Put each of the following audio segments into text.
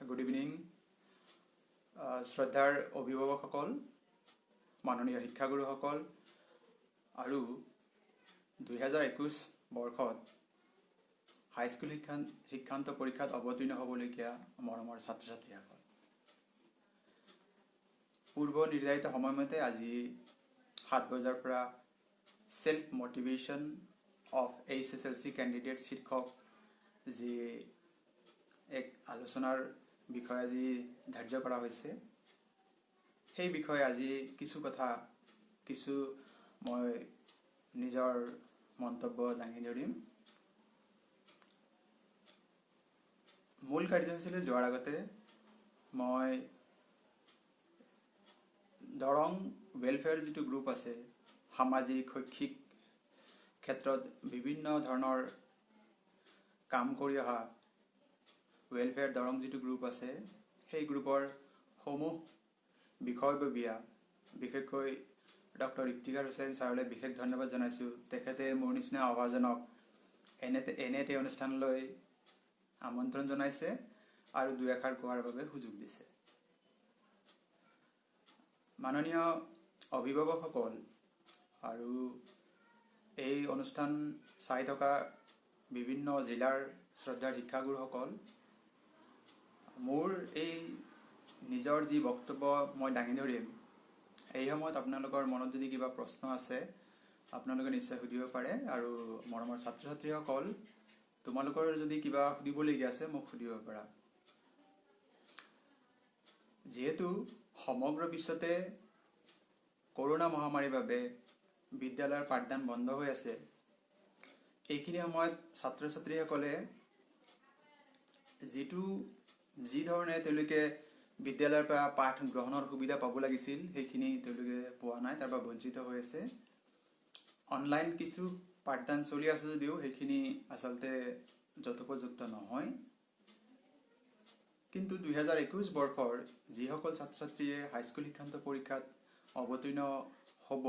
Good evening, শ্ৰদ্ধাৰ অভিভাৱকসকল, মাননীয় শিক্ষাগুৰুসকল আৰু 2021 বৰ্ষত হাইস্কুল শিক্ষান্ত পৰীক্ষাত অৱতীৰ্ণ হ'বলগীয়া মৰমৰ ছাত্ৰ ছাত্ৰীসকল। পূৰ্ব নিৰ্ধাৰিত সময়মতে আজি 7 বজাৰ পৰা সেল্ফ মোটিভেশ্যন অফ HSLC কেণ্ডিডেট শীৰ্ষক যি এক আলোচনাৰ বিষয় আজি ধাৰ্য কৰা হৈছে, সেই বিষয়ে আজি কিছু মই নিজৰ মন্তব্য দাঙি ধৰিম। মূল কাৰ্যসূচীলৈ যোৱাৰ আগতে মই দৰং ৱেলফেয়াৰ যিটো গ্ৰুপ আছে, সামাজিক শৈক্ষিক ক্ষেত্ৰত বিভিন্ন ধৰণৰ কাম কৰি অহা ৱেলফেয়াৰ দৰং যিটো গ্ৰুপ আছে, সেই গ্ৰুপৰ সমূহ বিষয়ববীয়া বিশেষকৈ ডক্টৰ ইফতিকাৰ হুছেইন ছাৰলৈ বিশেষ ধন্যবাদ জনাইছোঁ। তেখেতে মোৰ নিচিনা অভাজনক এনে এটি অনুষ্ঠানলৈ আমন্ত্ৰণ জনাইছে আৰু দুই এষাৰ কোৱাৰ বাবে সুযোগ দিছে। মাননীয় অভিভাৱকসকল আৰু এই অনুষ্ঠান চাই থকা বিভিন্ন জিলাৰ শ্ৰদ্ধাৰ শিক্ষাগুৰুসকল, মোৰ এই নিজৰ যি বক্তব্য মই দাঙি ধৰিম, এই সময়ত আপোনালোকৰ মনত যদি কিবা প্ৰশ্ন আছে আপোনালোকে নিশ্চয় সুধিব পাৰে। আৰু মৰমৰ ছাত্ৰ ছাত্ৰীসকল, তোমালোকৰ যদি কিবা সুধিবলগীয়া আছে মোক সুধিব পাৰা। যিহেতু সমগ্ৰ বিশ্বতে কৰোনা মহামাৰীৰ বাবে বিদ্যালয়ৰ পাঠদান বন্ধ হৈ আছে, এইখিনি সময়ত ছাত্ৰ ছাত্ৰীসকলে যি ধৰণে তেওঁলোকে বিদ্যালয়ৰ পৰা পাঠ গ্ৰহণৰ সুবিধা পাব লাগিছিল, সেইখিনি তেওঁলোকে পোৱা নাই, তাৰ পৰা বঞ্চিত হৈ আছে। অনলাইন কিছু পাঠদান চলি আছে যদিও সেইখিনি আচলতে যথোপযুক্ত নহয়। কিন্তু 2021 বৰ্ষৰ যিসকল ছাত্ৰ ছাত্ৰীয়ে হাইস্কুল শিক্ষান্ত পৰীক্ষাত অৱতীৰ্ণ হ'ব,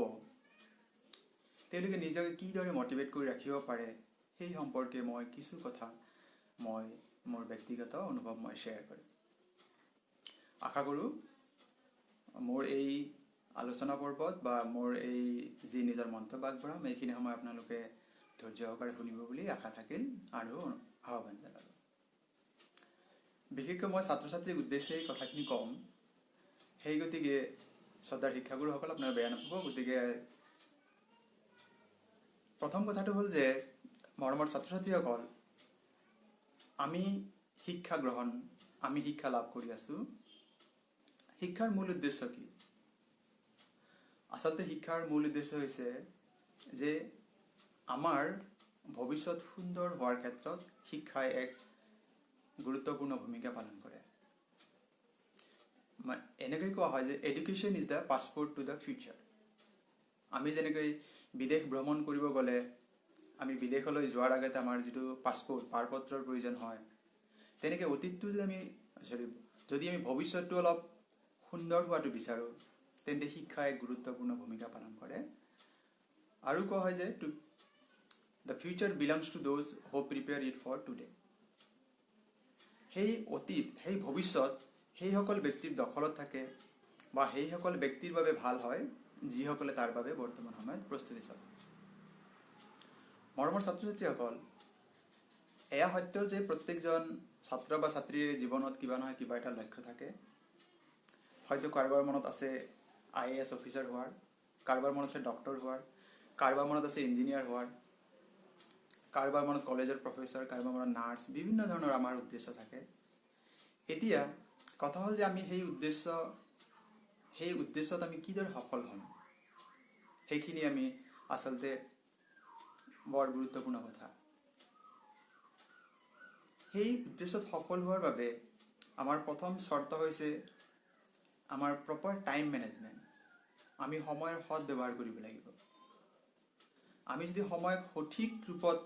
তেওঁলোকে নিজকে কিদৰে মটিভেট কৰি ৰাখিব পাৰে, সেই সম্পৰ্কে মই কিছু কথা মোৰ ব্যক্তিগত অনুভৱ মই শ্বেয়াৰ কৰিম। আশা কৰোঁ মোৰ এই আলোচনা পৰ্বত বা মোৰ এই যি নিজৰ মন্তব্য আগবঢ়াম, এইখিনি সময় আপোনালোকে ধৈৰ্য সহকাৰে শুনিব বুলি আশা থাকিল আৰু আহ্বান জনালোঁ। বিশেষকৈ মই ছাত্ৰ ছাত্ৰীৰ উদ্দেশ্যে এই কথাখিনি ক'ম, সেই গতিকে শ্ৰদ্ধাৰ শিক্ষাগুৰুসকল আপোনালোকে বেয়া নাপাব। গতিকে প্ৰথম কথাটো হ'ল যে মৰমৰ ছাত্ৰ ছাত্ৰীসকল, আমি শিক্ষা লাভ কৰি আছোঁ। শিক্ষাৰ মূল উদ্দেশ্য কি? আচলতে শিক্ষাৰ মূল উদ্দেশ্য হৈছে যে আমাৰ ভৱিষ্যত সুন্দৰ হোৱাৰ ক্ষেত্ৰত শিক্ষাই এক গুৰুত্বপূৰ্ণ ভূমিকা পালন কৰে। এনেকৈ কোৱা হয় যে education is the passport to the future. আমি যেনেকৈ বিদেশ ভ্ৰমণ কৰিব গ'লে আমি বিদেশলৈ যোৱাৰ আগতে আমাৰ যিটো পাৰপত্ৰৰ প্ৰয়োজন হয়, তেনেকৈ অতীতটো যদি আমি ভৱিষ্যতটো অলপ সুন্দৰ হোৱাটো বিচাৰোঁ, তেন্তে শিক্ষাই এক গুৰুত্বপূৰ্ণ ভূমিকা পালন কৰে। আৰু কোৱা হয় যে the future belongs to those who prepare it for today. সেই অতীত, সেই ভৱিষ্যত সেইসকল ব্যক্তিৰ দখলত থাকে বা সেইসকল ব্যক্তিৰ বাবে ভাল হয় যিসকলে তাৰ বাবে বৰ্তমান সময়ত প্ৰস্তুতি চলায়। মৰমৰ ছাত্ৰ ছাত্ৰীসকল, এয়া সত্য যে প্ৰত্যেকজন ছাত্ৰ বা ছাত্ৰীৰ জীৱনত কিবা নহয় কিবা এটা লক্ষ্য থাকে। হয়তো কাৰোবাৰ মনত আছে IAS অফিচাৰ হোৱাৰ, কাৰোবাৰ মনত আছে ডক্টৰ হোৱাৰ, কাৰোবাৰ মনত আছে ইঞ্জিনিয়াৰ হোৱাৰ, কাৰোবাৰ মনত কলেজৰ প্ৰফেচৰ, কাৰোবাৰ মনত নাৰ্ছ, বিভিন্ন ধৰণৰ আমাৰ উদ্দেশ্য থাকে। এতিয়া কথা হ'ল যে আমি সেই উদ্দেশ্যত আমি কিদৰে সফল হ'ম, সেইখিনি আমি আচলতে বৰ গুৰুত্বপূৰ্ণ কথা। সেই উদ্দেশ্যত সফল হোৱাৰ বাবে আমাৰ প্ৰথম চৰ্ত হৈছে আমাৰ প্ৰপাৰ টাইম মেনেজমেণ্ট। আমি সময়ৰ সৎ ব্যৱহাৰ কৰিব লাগিব। আমি যদি সময়ক সঠিক ৰূপত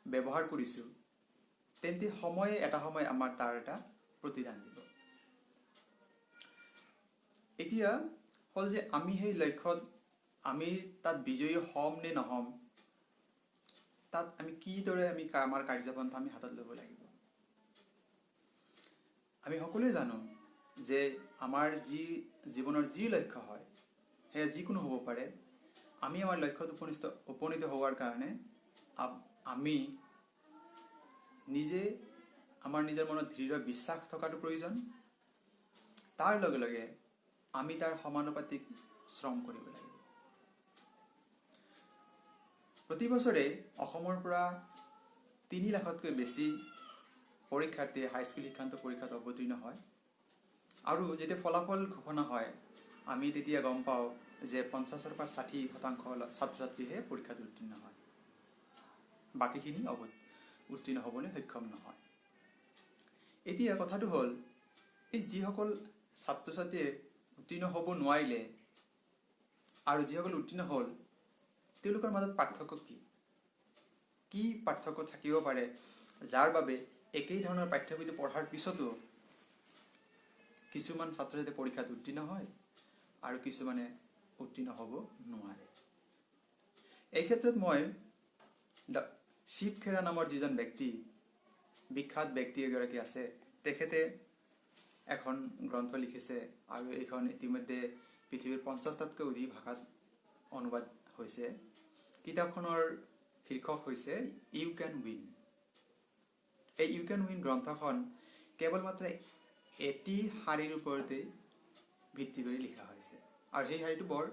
ব্যৱহাৰ কৰিছোঁ, তেন্তে সময়ে এটা সময় আমাৰ তাৰ এটা প্ৰতিদান দিব। এতিয়া হ'ল যে আমি সেই লক্ষ্যত আমি তাত বিজয়ী হ'ম নে নহ'ম, তাত আমি কিদৰে আমাৰ কাৰ্যপন্থা আমি হাতত ল'ব লাগিব। আমি সকলোৱে জানো যে আমাৰ জীৱনৰ যি লক্ষ্য হয় সেয়া যিকোনো হ'ব পাৰে। আমি আমাৰ লক্ষ্যত উপনীত হোৱাৰ কাৰণে আমি নিজে আমাৰ নিজৰ মনত দৃঢ় বিশ্বাস থকাটো প্ৰয়োজন। তাৰ লগে লগে আমি তাৰ সমানুপাতিক শ্ৰম কৰিব লাগিব। প্ৰতি বছৰে অসমৰ পৰা 3 লাখতকৈ বেছি পৰীক্ষাৰ্থীয়ে হাইস্কুল শিক্ষান্ত পৰীক্ষাত অৱতীৰ্ণ হয়। আৰু যেতিয়া ফলাফল ঘোষণা হয় আমি তেতিয়া গম পাওঁ যে 50-ৰ পৰা 60% ছাত্ৰ ছাত্ৰীহে পৰীক্ষাত উত্তীৰ্ণ হয়, বাকীখিনি উত্তীৰ্ণ হ'বলৈ সক্ষম নহয়। এতিয়া কথাটো হ'ল এই যিসকল ছাত্ৰ ছাত্ৰীয়ে উত্তীৰ্ণ হ'ব নোৱাৰিলে আৰু যিসকল উত্তীৰ্ণ হ'ল তেওঁলোকৰ মাজত পাৰ্থক্য কি পাৰ্থক্য থাকিব পাৰে যাৰ বাবে একেই ধৰণৰ পাঠ্যপুথি পঢ়াৰ পিছতো কিছুমান ছাত্ৰ ছাত্ৰী পৰীক্ষাত উত্তীৰ্ণ হয় আৰু কিছুমানে উত্তীৰ্ণ হ'ব নোৱাৰে। এই ক্ষেত্ৰত মই শিৱ খেৰা নামৰ যিজন বিখ্যাত ব্যক্তি এগৰাকী আছে, তেখেতে এখন গ্ৰন্থ লিখিছে আৰু এইখন ইতিমধ্যে পৃথিৱীৰ 50টাতকৈ অধিক ভাষাত অনুবাদ হৈছে। কিতাপখনৰ শীৰ্ষক হৈছে ইউ কেন উইন। এই ইউ কেন উইন গ্ৰন্থখন কেৱল মাত্ৰ এটি শাৰীৰ ওপৰতে ভিত্তি কৰি লিখা হৈছে আৰু সেই শাৰীটো বৰ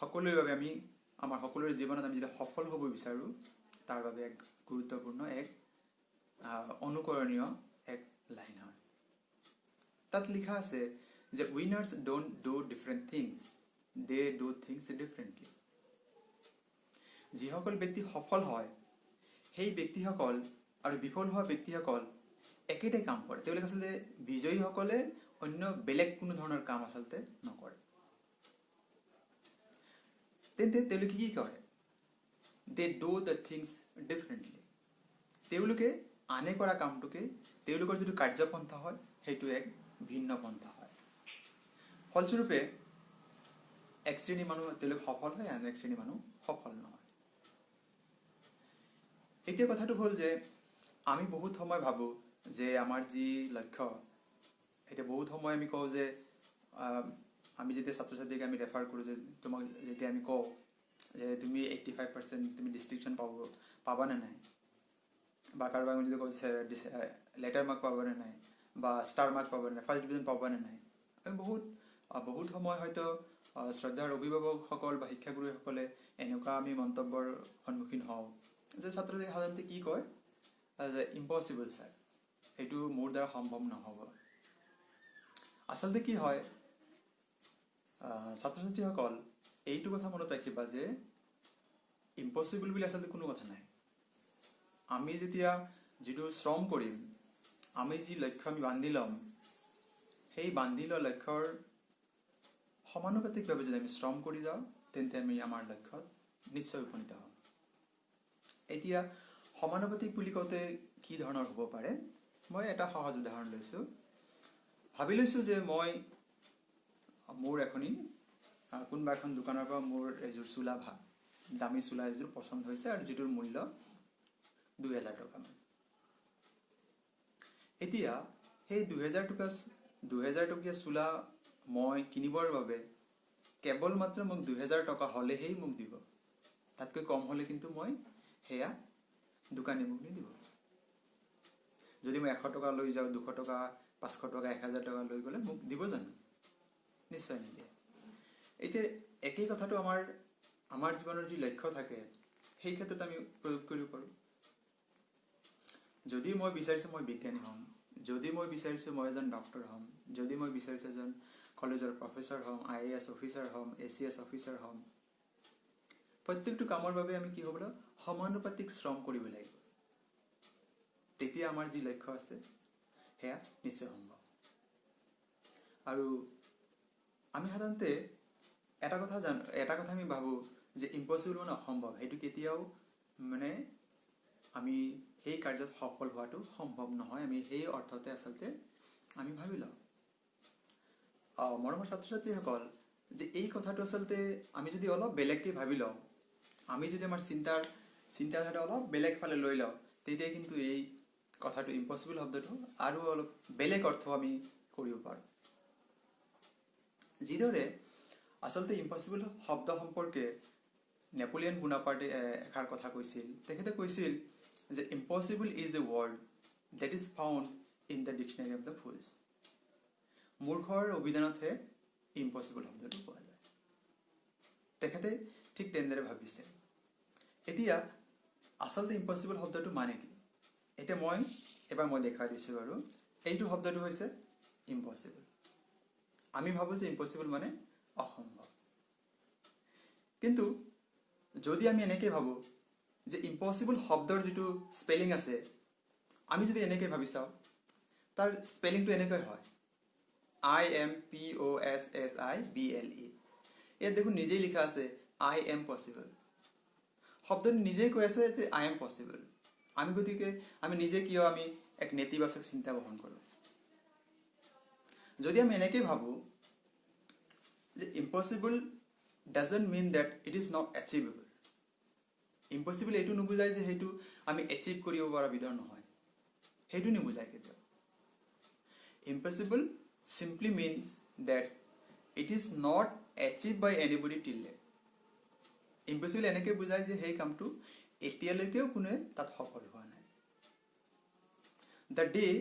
সকলোৰে বাবে আমাৰ সকলোৰে জীৱনত আমি যেতিয়া সফল হ'ব বিচাৰোঁ তাৰ বাবে এক গুৰুত্বপূৰ্ণ এক অনুকৰণীয় এক লাইন হয়। তাত লিখা আছে যে winners don't do different things, they do things differently. যিসকল ব্যক্তি সফল হয় সেই ব্যক্তিসকল আৰু বিফল হোৱা ব্যক্তিসকল একেটাই কাম কৰে। তেওঁলোকে আচলতে বিজয়ীসকলে অন্য বেলেগ কোনো ধৰণৰ কাম আচলতে নকৰে। তেন্তে তেওঁলোকে কি কৰে? They do the things differently. তেওঁলোকে আনে কৰা কামটোকে তেওঁলোকৰ যিটো কাৰ্যপন্থা হয় সেইটো এক ভিন্ন পন্থা হয়। ফলস্বৰূপে এক শ্ৰেণীৰ মানুহ তেওঁলোক সফল হয়, আন এক শ্ৰেণীৰ মানুহ সফল নহয়। এতিয়া কথাটো হ'ল যে আমি বহুত সময় ভাবোঁ যে আমাৰ যি লক্ষ্য, এতিয়া বহুত সময় আমি কওঁ যে আমি যেতিয়া ছাত্ৰ ছাত্ৰীক আমি ৰেফাৰ কৰোঁ যে তোমাক যেতিয়া আমি কওঁ যে তুমি 85% তুমি ডিষ্টিংশ্যন পাবানে নাই, বা কাৰোবাক আমি যদি কওঁ লেটাৰ মাৰ্ক পাবানে নাই বা ষ্টাৰ মাৰ্ক পাবানে নাই, ফাৰ্ষ্ট ডিভিজন পাবানে নাই, আমি বহুত সময় হয়তো শ্ৰদ্ধাৰ অভিভাৱকসকল বা শিক্ষাগুৰুসকলে এনেকুৱা আমি মন্তব্যৰ সন্মুখীন হওঁ যে ছাত্ৰজনে সাধাৰণতে কি কয় যে ইম্পচিবল ছাৰ, এইটো মোৰ দ্বাৰা সম্ভৱ নহ'ব। আচলতে কি হয়, ছাত্ৰ ছাত্ৰীসকল এইটো কথা মনত ৰাখিবা যে ইম্পচিবল বুলি আচলতে কোনো কথা নাই। আমি যেতিয়া যিটো শ্ৰম কৰিম, আমি যি লক্ষ্য আমি বান্ধি ল'ম, সেই বান্ধি লোৱা লক্ষ্যৰ সমানুপাতিকভাৱে যদি আমি শ্ৰম কৰি যাওঁ তেন্তে আমি আমাৰ লক্ষ্যত নিশ্চয় উপনীত হ'ম। এতিয়া সমানুপাতিক বুলি কওঁতে কি ধৰণৰ হ'ব পাৰে, মই এটা সহজ উদাহৰণ লৈছোঁ। ভাবি লৈছোঁ যে মই মোৰ কোনোবা এখন দোকানৰ পৰা মোৰ এযোৰ চোলা দামী চোলা এযোৰ পচন্দ হৈছে আৰু যিটোৰ মূল্য 2000 টকামান। এতিয়া সেই 2000 টকীয়া চোলা মই কিনিবৰ বাবে কেৱল মাত্ৰ মোক 2000 টকা হ'লেই মোক দিব, তাতকৈ কম হ'লে কিন্তু মই সেয়া দোকানী মোক নিদিব। যদি মই 100 টকা লৈ যাওঁ, 200 টকা, 500 টকা, 1000 টকা লৈ গ'লে মোক দিব জানো? নিশ্চয় নিদিয়ে। এতিয়া একেই কথাটো আমাৰ জীৱনৰ যি লক্ষ্য থাকে সেই ক্ষেত্ৰত আমি প্ৰয়োগ কৰিব পাৰোঁ। যদি মই বিচাৰিছোঁ মই বিজ্ঞানী হ'ম, যদি মই বিচাৰিছোঁ মই এজন ডক্টৰ হ'ম, যদি মই বিচাৰিছোঁ এজন কলেজৰ প্ৰফেচৰ হ'ম, IAS অফিচাৰ হ'ম, ACS অফিচাৰ হ'ম, প্ৰত্যেকটো কামৰ বাবে আমি কি হ'ব লাগিব? সমানুপাতিক শ্ৰম কৰিব লাগিব। তেতিয়া আমাৰ যি লক্ষ্য আছে সেয়া নিশ্চয় সম্ভৱ। আৰু আমি সাধাৰণতে এটা কথা আমি ভাবোঁ যে ইম্পচিবল মানে অসম্ভৱ, সেইটো কেতিয়াও আমি সেই কাৰ্যত সফল হোৱাটো সম্ভৱ নহয়, আমি সেই অৰ্থতে আচলতে আমি ভাবি লওঁ। মৰমৰ ছাত্ৰ ছাত্ৰীসকল, যে এই কথাটো আচলতে আমি যদি অলপ বেলেগকৈ ভাবি লওঁ, আমি যদি আমাৰ চিন্তাধাৰা অলপ বেলেগ ফালে লৈ লওঁ, তেতিয়া কিন্তু এই কথাটো ইম্পচিবল শব্দটো আৰু অলপ বেলেগ অৰ্থ আমি কৰিব পাৰোঁ। যিদৰে আচলতে ইম্পচিবল শব্দ সম্পৰ্কে নেপোলিয়ন বোনাপাৰ্টে এষাৰ কথা কৈছিল। তেখেতে কৈছিল যে impossible is a word that is found in the dictionary of the fools. মূৰ্খৰ অভিধানতহে ইম্পচিবল শব্দটো পোৱা যায়। তেখেতে ঠিক তেনেদৰে ভাবিছে। এতিয়া আচলতে ইম্পচিবল শব্দটো মানে কি? এতিয়া মই দেখাই দিছোঁ আৰু এইটো শব্দটো হৈছে ইম্পচিবল। আমি ভাবোঁ যে ইম্পচিবল মানে অসম্ভৱ। কিন্তু যদি আমি এনেকৈ ভাবোঁ যে ইম্পচিবল শব্দৰ যিটো স্পেলিং আছে, আমি যদি এনেকৈ ভাবি চাওঁ, তাৰ স্পেলিংটো এনেকৈ হয় IMPOSSIBLE। ইয়াত দেখোন নিজেই লিখা আছে I am possible। শব্দটো নিজেই কৈ আছে যে I am possible। গতিকে আমি নিজে কিয় আমি এক নেতিবাচক চিন্তা বহন কৰোঁ? যদি আমি এনেকৈ ভাবোঁ যে impossible doesn't mean that it is not achievable. Impossible এইটো নুবুজায় যে সেইটো আমি এচিভ কৰিব পৰা বিধৰ নহয়, সেইটো নুবুজায় কেতিয়াও। Impossible simply means that it is not achieved by anybody till yet। Impossible এনেকৈ বুজায় যে সেই কামটো এতিয়ালৈকেও কোনোৱে তাত সফল হোৱা নাই। The day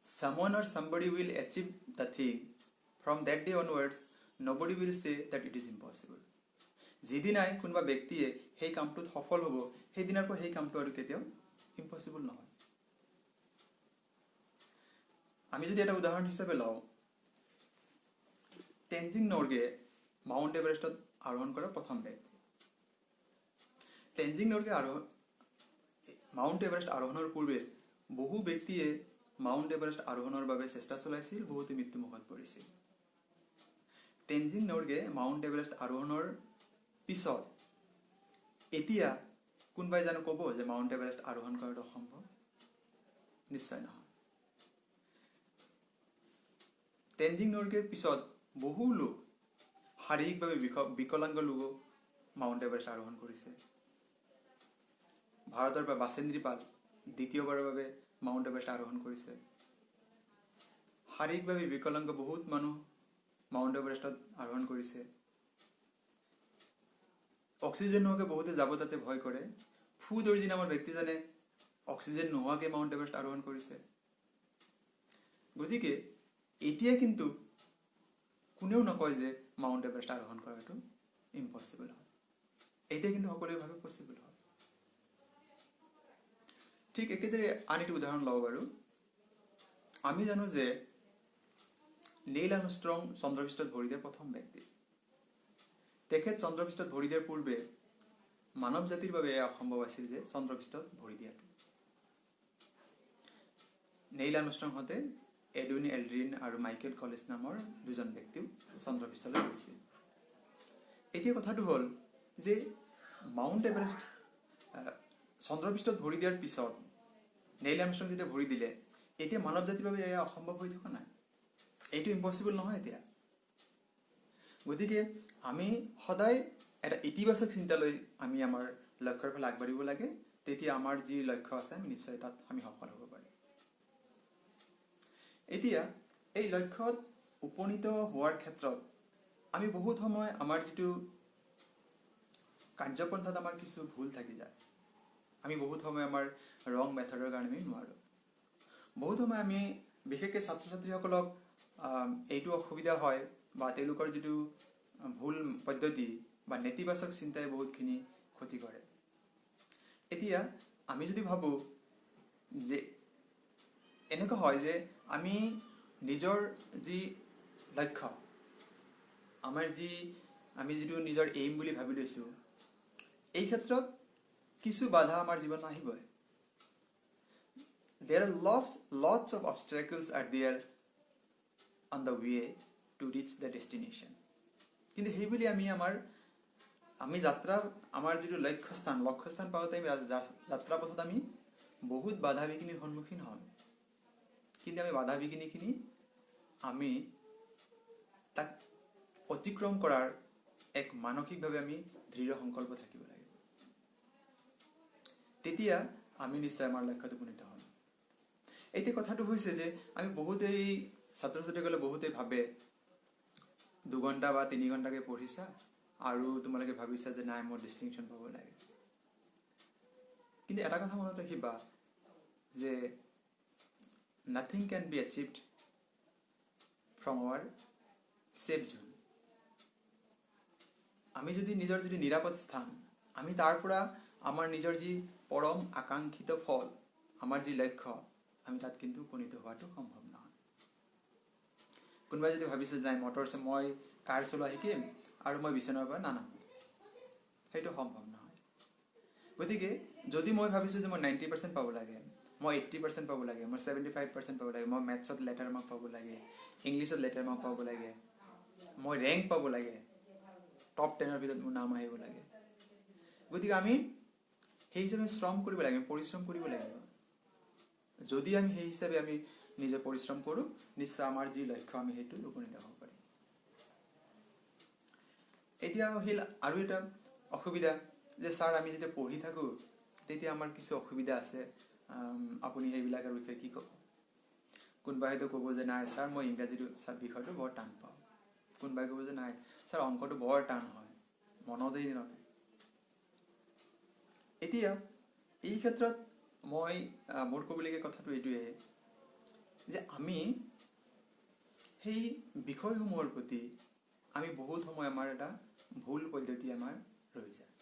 someone or somebody will achieve the thing, from that day onwards nobody will say that it is impossible। যিদিনাই কোনোবা ব্যক্তিয়ে সেই কামটোত সফল হ'ব, সেইদিনাৰ পৰা সেই কামটো আৰু কেতিয়াও ইম্পচিবল নহয়। আমি যদি এটা উদাহৰণ হিচাপে লওঁ, তেনজিং নৰ্গে মাউণ্ট এভাৰেষ্টত আৰোহণ কৰা প্ৰথম ব্যক্তি। তেনজিং নৰ্গে মাউণ্ট এভাৰেষ্ট আৰোহণৰ পূৰ্বে বহু ব্যক্তিয়ে মাউণ্ট এভাৰেষ্ট আৰোহণৰ বাবে চেষ্টা চলাইছিল, বহুতে মৃত্যুমুখত পৰিছিল। তেনজিং নৰ্গে মাউণ্ট এভাৰেষ্ট আৰোহণৰ পিছত এতিয়া কোনোবাই জানো ক'ব যে মাউণ্ট এভাৰেষ্ট আৰোহণ কৰাটো অসম্ভৱ? নিশ্চয় নহয়। তেনজিং নৰ্গেৰ পিছত বহু লোক, শাৰীৰিকভাৱে বিকলাংগ লোকো মাউণ্ট এভাৰেষ্ট আৰোহণ কৰিছে। ভাৰতৰ পৰা বাচেন্দ্ৰী পাল দ্বিতীয়বাৰৰ বাবে মাউণ্ট এভাৰেষ্ট আৰোহণ কৰিছে। শাৰীৰিকভাৱে বিকলাংগ বহুত মানুহ মাউণ্ট এভাৰেষ্টত আৰোহণ কৰিছে। অক্সিজেন নোহোৱাকৈ বহুতে যাব তাতে ভয় কৰে। ফু দৰ্জী নামৰ ব্যক্তিজনে অক্সিজেন নোহোৱাকৈ মাউণ্ট এভাৰেষ্ট আৰোহণ কৰিছে। গতিকে এতিয়া কিন্তু কোনেও নকয় যে মাউণ্ট এভাৰেষ্ট আৰোহণ কৰাটো ইম্পচিবল হয়। এতিয়া কিন্তু সকলোৱে ভাবে পচিবল হয়। ঠিক একেদৰে আন এটি উদাহৰণ লওঁ বাৰু। আমি জানো যে নীল আৰ্মষ্ট্ৰং চন্দ্ৰপৃষ্ঠত ভৰি দিয়া প্ৰথম ব্যক্তি। তেখেত চন্দ্ৰপৃষ্ঠত ভৰি দিয়াৰ পূৰ্বে মানৱ জাতিৰ বাবে এয়া অসম্ভৱ আছিল যে চন্দ্ৰপৃষ্ঠত ভৰি দিয়াটো। নীল আৰ্মষ্ট্ৰং হতে এডুইন এল্ড্ৰিন আৰু মাইকেল কলিছ নামৰ দুজন ব্যক্তিও চন্দ্ৰপৃষ্ঠলৈ গৈছিল। এতিয়া কথাটো হ'ল যে মাউণ্ট এভাৰেষ্ট চন্দ্ৰপৃষ্ঠত ভৰি দিয়াৰ পিছত নীল আৰ্মষ্ট্ৰং যেতিয়া ভৰি দিলে, এতিয়া মানৱ জাতিৰ বাবে এয়া অসম্ভৱ হৈ থকা নাই। এইটো ইম্পচিবল নহয় এতিয়া। গতিকে আমি সদায় এটা ইতিবাচক চিন্তা লৈ আমি আমাৰ লক্ষ্যৰ ফালে আগবাঢ়িব লাগে। তেতিয়া আমাৰ যি লক্ষ্য আছে আমি নিশ্চয় তাত আমি সফল হ'ব পাৰিম। এতিয়া এই লক্ষ্যত উপনীত হোৱাৰ ক্ষেত্ৰত আমি বহুত সময় আমাৰ যিটো কাৰ্যপন্থাত আমাৰ কিছু ভুল থাকি যায়। আমি বহুত সময় আমাৰ ৰং মেথডৰ কাৰণে আমি নোৱাৰোঁ। বহুত সময় আমি বিশেষকৈ ছাত্ৰ ছাত্ৰীসকলক এইটো অসুবিধা হয় বা তেওঁলোকৰ যিটো ভুল পদ্ধতি বা নেতিবাচক চিন্তাই বহুতখিনি ক্ষতি কৰে। এতিয়া আমি যদি ভাবোঁ যে এনেকুৱা হয় যে আমি নিজৰ যি লক্ষ্য, আমি যিটো নিজৰ এইম বুলি ভাবি লৈছোঁ, এই ক্ষেত্ৰত কিছু বাধা আমাৰ জীৱনত আহিবই। There are lots of obstacles are there on the way to reach the destination। কিন্তু সেইবুলি আমি আমাৰ যিটো লক্ষ্যস্থান পাওঁতে আমি যাত্ৰা পথত আমি বহুত বাধা বিঘিনিৰ সন্মুখীন হ'ম। কিন্তু আমি বাধা বিঘিনিখিনি আমি তাক অতিক্ৰম কৰাৰ এক মানসিকভাৱে আমি দৃঢ় সংকল্প থাকিব লাগিব। তেতিয়া আমি নিশ্চয় আমাৰ লক্ষ্যত উপনীত হ'ম। এতিয়া কথাটো হৈছে যে আমি বহুতেই ছাত্ৰ ছাত্ৰীসকলে বহুতেই ভাবে 2 ঘণ্টা বা 3 ঘণ্টাকে পঢ়িছা আৰু তোমালোকে ভাবিছা যে নাই মই ডিষ্টিংশ্যন পাব লাগে। কিন্তু এটা কথা মনত ৰাখিবা যে nothing can be achieved from our safe zone. আমি যদি নিজৰ যদি নিৰাপদ স্থান আমি তাৰ পৰা আমাৰ নিজৰ যি পৰম আকাংক্ষিত ফল আমাৰ যি লক্ষ্য আমি তাত কিন্তু উপনীত হোৱাটো সম্ভৱ নহয়। কোনোবাই যদি ভাবিছে নাই মটৰ মই কাৰ চলোৱা শিকিম আৰু মই বিচনাৰ পৰা নানামো, সেইটো সম্ভৱ নহয়। গতিকে যদি মই ভাবিছোঁ যে মই 90% পাব লাগে, মই 80% পাব লাগে, মই 75% পাব লাগে, মই মেথছত লেটাৰ মাৰ্ক পাব লাগে, ইংলিছত লেটাৰ মাৰ্ক পাব লাগে, মই ৰেংক পাব লাগে, টপ 10ৰ ভিতৰত মোৰ নাম আহিব লাগে, গতিকে আমি সেই হিচাপে শ্ৰম কৰিব লাগে, পৰিশ্ৰম কৰিব লাগিব। যদি আমি সেই হিচাপে আমি নিজে পৰিশ্ৰম কৰোঁ নিশ্চয় আমাৰ যি লক্ষ্য আমি সেইটো উপনীত হ'ব পাৰিম। এতিয়া আহিল আৰু এটা অসুবিধা যে ছাৰ আমি যেতিয়া পঢ়ি থাকোঁ তেতিয়া আমাৰ কিছু অসুবিধা আছে, আপুনি সেইবিলাকৰ বিষয়ে কি ক'ব? কোনোবাই হয়তো ক'ব যে নাই ছাৰ মই ইংৰাজীটো বিষয়টো বৰ টান পাওঁ, কোনোবাই ক'ব যে নাই ছাৰ অংকটো বৰ টান হয়, মনতেই নথয়। এতিয়া এই ক্ষেত্ৰত মই মোৰ ক'বলগীয়া কথাটো এইটোৱে যে আমি সেই বিষয়সমূহৰ প্ৰতি আমি বহুত সময় আমাৰ এটা ভুল পদ্ধতি আমাৰ ৰৈ যায়।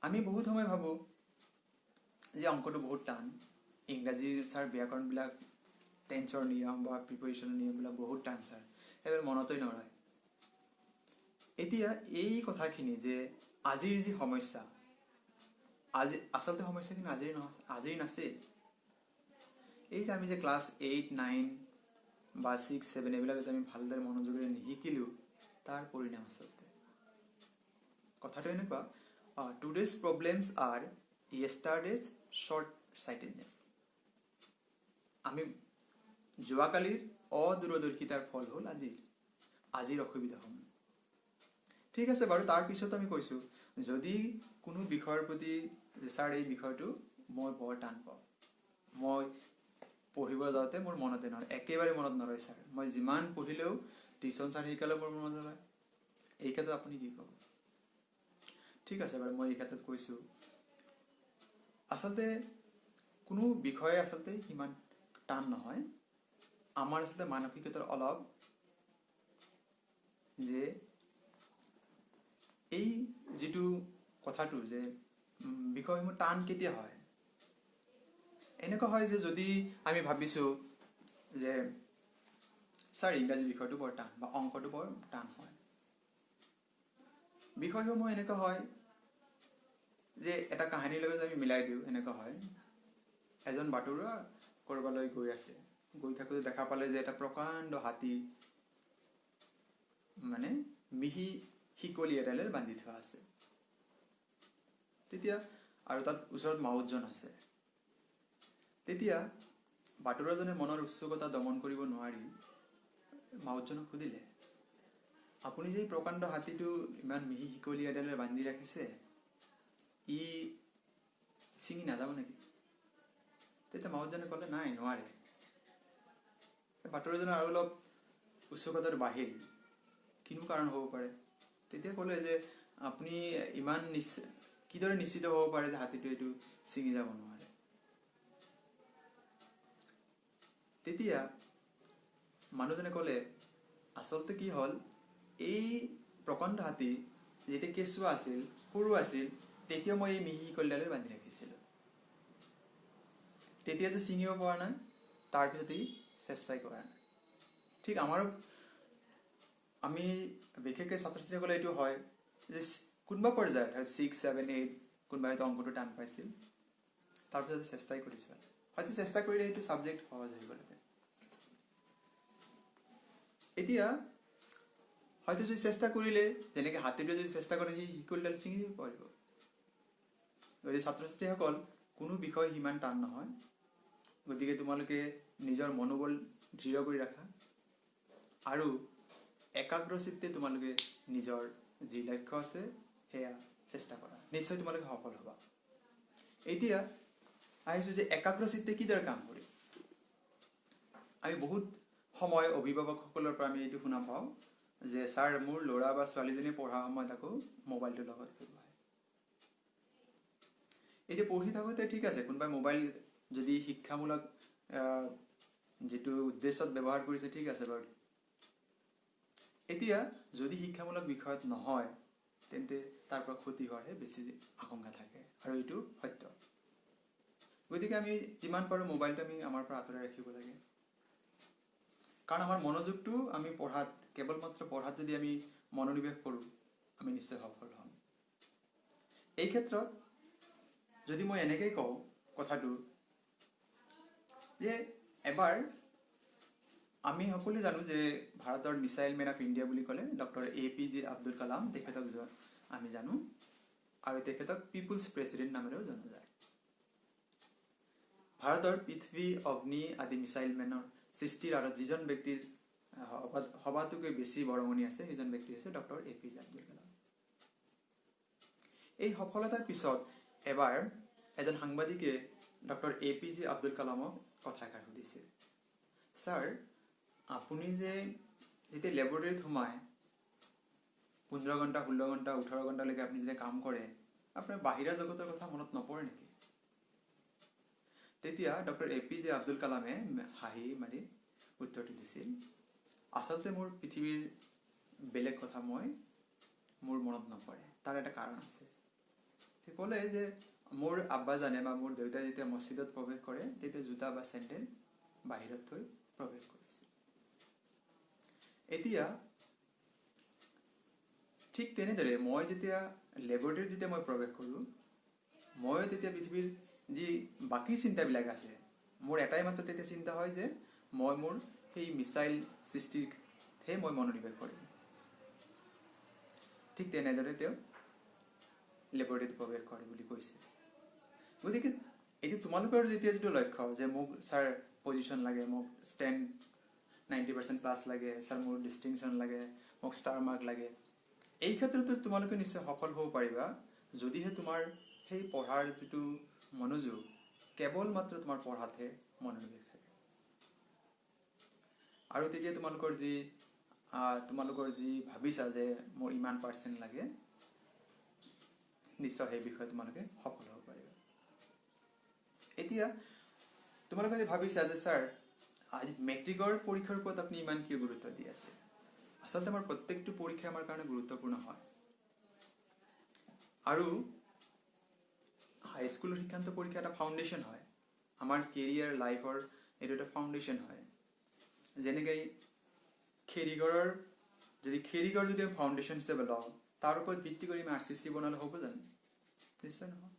আমি বহুত সময় ভাবোঁ যে অংকটো বহুত টান, ইংৰাজীৰ ছাৰ ব্যাকৰণবিলাক টেন্সৰ নিয়ম বা প্ৰিপ'জিশ্যনৰ নিয়মবিলাক বহুত টান ছাৰ, সেইবোৰ মনতেই নৰয়। এতিয়া এই কথাখিনি যে আজিৰ যি সমস্যা, আজি আচলতে সমস্যাখিনি আজিৰ নাছিল। এই যে আমি যে ক্লাছ 8, 9 বা 6, 7 এইবিলাক যে আমি ভালদৰে মনোযোগেৰে নিশিকিলোঁ তাৰ পৰিণাম আচলতে। কথাটো এনেকুৱা, টুডেজ প্ৰব্লেমছ আৰ য়েষ্টাৰডেজ শ্বৰ্ট চাইটেডনেছ। আমি যোৱাকালিৰ অদূৰদৰ্শিতাৰ ফল হ'ল আজিৰ অসুবিধাসমূহ। ঠিক আছে বাৰু, তাৰপিছত আমি কৈছোঁ যদি কোনো বিষয়ৰ প্ৰতি ছাৰ এই বিষয়টো মই বৰ টান পাওঁ, মই পঢ়িব যাওঁতে মোৰ মনতে নৰয়, একেবাৰে মনত নৰয় ছাৰ, মই যিমান পঢ়িলেও টিউশ্যন ছাৰ শিকালেও মোৰ মনত নৰয়, এই ক্ষেত্ৰত আপুনি কি ক'ব? ঠিক আছে বাৰু, মই এই ক্ষেত্ৰত কৈছোঁ আচলতে কোনো বিষয়ে আচলতে সিমান টান নহয়। আমাৰ আচলতে মানসিকতাৰ অলপ যে এই যিটো কথাটো যে বিষয়সমূহ টান কেতিয়া হয়, এনেকুৱা হয় যে যদি আমি ভাবিছোঁ যে ছাৰ ইংৰাজী বিষয়টো বৰ টান বা অংকটো বৰ টান হয়, বিষয়সমূহ এনেকুৱা হয় যে এটা কাহিনীৰ লগত আমি মিলাই দিওঁ। এনেকুৱা হয় এজন বাটৰুৱা ক'ৰবালৈ গৈ আছে, গৈ থাকোঁতে দেখা পালে যে এটা প্ৰকাণ্ড হাতী মানে মিহি শিকলি এডালে বান্ধি থোৱা আছে। তেতিয়া আৰু তাত ওচৰত মাউতজন আছে। তেতিয়া বাটৰুৱাজনে মনৰ উৎসুকতা দমন কৰিব নোৱাৰি মাউতজনক সুধিলে, আপুনি যে প্ৰকাণ্ড হাতীটো ইমান মিহি শিকলি এডালে বান্ধি ৰাখিছে, ই ছিঙি নাযাব নেকি? তেতিয়া মাউতজনে ক'লে নাই, নোৱাৰে। বাটৰুৱাজনৰ আৰু অলপ উৎসুকতাটো বাঢ়িল, কিনো কাৰণ হ'ব পাৰে। তেতিয়া ক'লে যে আপুনি ইমান কিদৰে নিশ্চিত হ'ব পাৰে যে হাতীটো এইটো ছিঙি যাব নোৱাৰে? তেতিয়া মানুহজনে ক'লে আচলতে কি হ'ল, এই প্ৰকাণ্ড হাতী যেতিয়া কেঁচুৱা আছিল, সৰু আছিল, তেতিয়া মই এই মিহি শিকলিডালে বান্ধি ৰাখিছিলোঁ। তেতিয়া যে ছিঙিব পৰা নাই, তাৰপিছত ই চেষ্টাই কৰা নাই। ঠিক আমি বিশেষকৈ ছাত্ৰ ছাত্ৰীসকলে এইটো হয় যে কোনোবা পৰ্যায়ত 6, 7, 8 কোনোবাই হয়তো অংকটো টান পাইছিল, তাৰপিছত চেষ্টাই কৰিছোঁ, হয়তো চেষ্টা কৰিলে সেইটো ছাবজেক্ট সহজ হৈ গ'লহেঁতেন। এতিয়া হয়তো যদি চেষ্টা কৰিলে, যেনেকৈ হাতীটোৱে যদি চেষ্টা কৰে সি শিকলিডাল ছিঙি দিব পাৰিব। গতিকে ছাত্ৰ ছাত্ৰীসকল কোনো বিষয় সিমান টান নহয়, গতিকে তোমালোকে নিজৰ মনোবল দৃঢ় কৰি ৰাখা আৰু একাগ্ৰচিত্তে তোমালোকে নিজৰ যি লক্ষ্য আছে সেয়া চেষ্টা কৰা, নিশ্চয় তোমালোকে সফল হ'বা। এতিয়া আহিছোঁ যে একাগ্ৰচিত্তে কিদৰে কাম কৰে। আমি বহুত সময় অভিভাৱকসকলৰ পৰা আমি এইটো শুনা পাওঁ যে ছাৰ মোৰ ল'ৰা বা ছোৱালীজনী পঢ়া সময়ত আকৌ মোবাইলটোৰ লগত ব্যৱহাৰ। এতিয়া পঢ়ি থাকোঁতে ঠিক আছে, কোনোবাই মোবাইল যদি শিক্ষামূলক যিটো উদ্দেশ্যত ব্যৱহাৰ কৰিছে ঠিক আছে বাৰু। এতিয়া যদি শিক্ষামূলক বিষয়ত নহয় তেন্তে তাৰ পৰা ক্ষতি হোৱাৰহে বেছি আশংকা থাকে, আৰু এইটো সত্য। গতিকে আমি যিমান পাৰোঁ মোবাইলটো আমি আমাৰ পৰা আঁতৰাই ৰাখিব লাগে, কাৰণ আমাৰ মনোযোগটো আমি পঢ়াত, কেৱল মাত্ৰ পঢ়াত যদি আমি মনোনিৱেশ কৰোঁ আমি নিশ্চয় সফল হ'ম। এই ক্ষেত্ৰত যদি মই এনেকেই কওঁ কথাটো যে এবাৰ আমি সকলোৱে জানো যে ভাৰতৰ মিছাইল মেন অফ ইণ্ডিয়া বুলি ক'লে ডক্টৰ APJ আব্দুল কালাম, তেখেতক আমি জানো, আৰু তেখেতক পিপুলছ প্ৰেচিডেণ্ট নামেৰেও জনা যায়। ভাৰতৰ পৃথিৱী, অগ্নি আদি মিছাইল মেনৰ সৃষ্টিৰ আঁৰত যিজন ব্যক্তিৰ সবাতোকৈ বেছি বৰঙণি আছে সেইজন ব্যক্তি হৈছে ডক্টৰ APJ আব্দুল কালাম। এই সফলতাৰ পিছত এবাৰ এজন সাংবাদিকে ডক্টৰ APJ আব্দুল কালামক কথা এষাৰ সুধিছিল, ছাৰ আপুনি যে যেতিয়া লেবৰেটৰীত সোমায় 15 ঘণ্টা, 16 ঘণ্টা, 18 ঘণ্টালৈকে আপুনি যেতিয়া কাম কৰে, আপোনাৰ বাহিৰা জগতৰ কথা মনত নপৰে নেকি? তেতিয়া ডক্টৰ APJ আব্দুল কালামে হাঁহি মাৰি উত্তৰটো দিছিল, আচলতে মোৰ পৃথিৱীৰ বেলেগ কথা মোৰ মনত নপৰে, তাৰ এটা কাৰণ আছে। তেওঁ ক'লে যে মোৰ আব্বাজানে বা মোৰ দেউতাই যেতিয়া মছজিদত প্ৰৱেশ কৰে তেতিয়া জোতা বা চেণ্ডেল বাহিৰত থৈ প্ৰৱেশ কৰিছিল। এতিয়া ঠিক তেনেদৰে মই যেতিয়া লেবৰেটৰীত যেতিয়া মই প্ৰৱেশ কৰোঁ, ময়ো তেতিয়া পৃথিৱীৰ যি বাকী চিন্তাবিলাক আছে, মোৰ এটাই মাত্ৰ তেতিয়া চিন্তা হয় যে মই মোৰ সেই মিছাইল সৃষ্টিতহে মই মনোনিৱেশ কৰিম। ঠিক তেনেদৰে তেওঁ লেবৰেটৰীত প্ৰৱেশ কৰে বুলি কৈছে। গতিকে এইটো তোমালোকৰ যেতিয়া যিটো লক্ষ্য যে মোক ছাৰ পজিশ্যন লাগে, মোক ষ্টেণ্ড 90% প্লাছ লাগে, ছাৰ মোৰ ডিষ্টিংশ্যন লাগে, মোক ষ্টাৰ মাৰ্ক লাগে, এই ক্ষেত্ৰতো তোমালোকে নিশ্চয় সফল হ'ব পাৰিবা যদিহে তোমাৰ সেই পঢ়াৰ যিটো মনোযোগ কেৱল মাত্ৰ তোমাৰ পঢ়াতহে মনোনিৱেশ থাকে। আৰু তেতিয়া তোমালোকৰ যি ভাবিছা যে মোৰ ইমান % লাগে, নিশ্চয় সেই বিষয়ে তোমালোকে সফল হ'ব পাৰিবা। এতিয়া তোমালোকে যে ভাবিছা যে ছাৰ আজি মেট্ৰিকৰ পৰীক্ষাৰ ওপৰত আপুনি ইমান কিয় গুৰুত্ব দি আছে? আচলতে আমাৰ প্ৰত্যেকটো পৰীক্ষা আমাৰ কাৰণে গুৰুত্বপূৰ্ণ হয়, আৰু হাইস্কুলৰ শিক্ষান্ত পৰীক্ষা এটা ফাউণ্ডেশ্যন হয়, আমাৰ কেৰিয়াৰ লাইফৰ এইটো এটা ফাউণ্ডেশ্যন হয়। যেনেকৈ খেৰিঘৰ যদি আমি ফাউণ্ডেশ্যন হিচাপে লওঁ, তাৰ ওপৰত ভিত্তি কৰি আমি RCC বনালে হ'ব জানো? নিশ্চয় নহয়।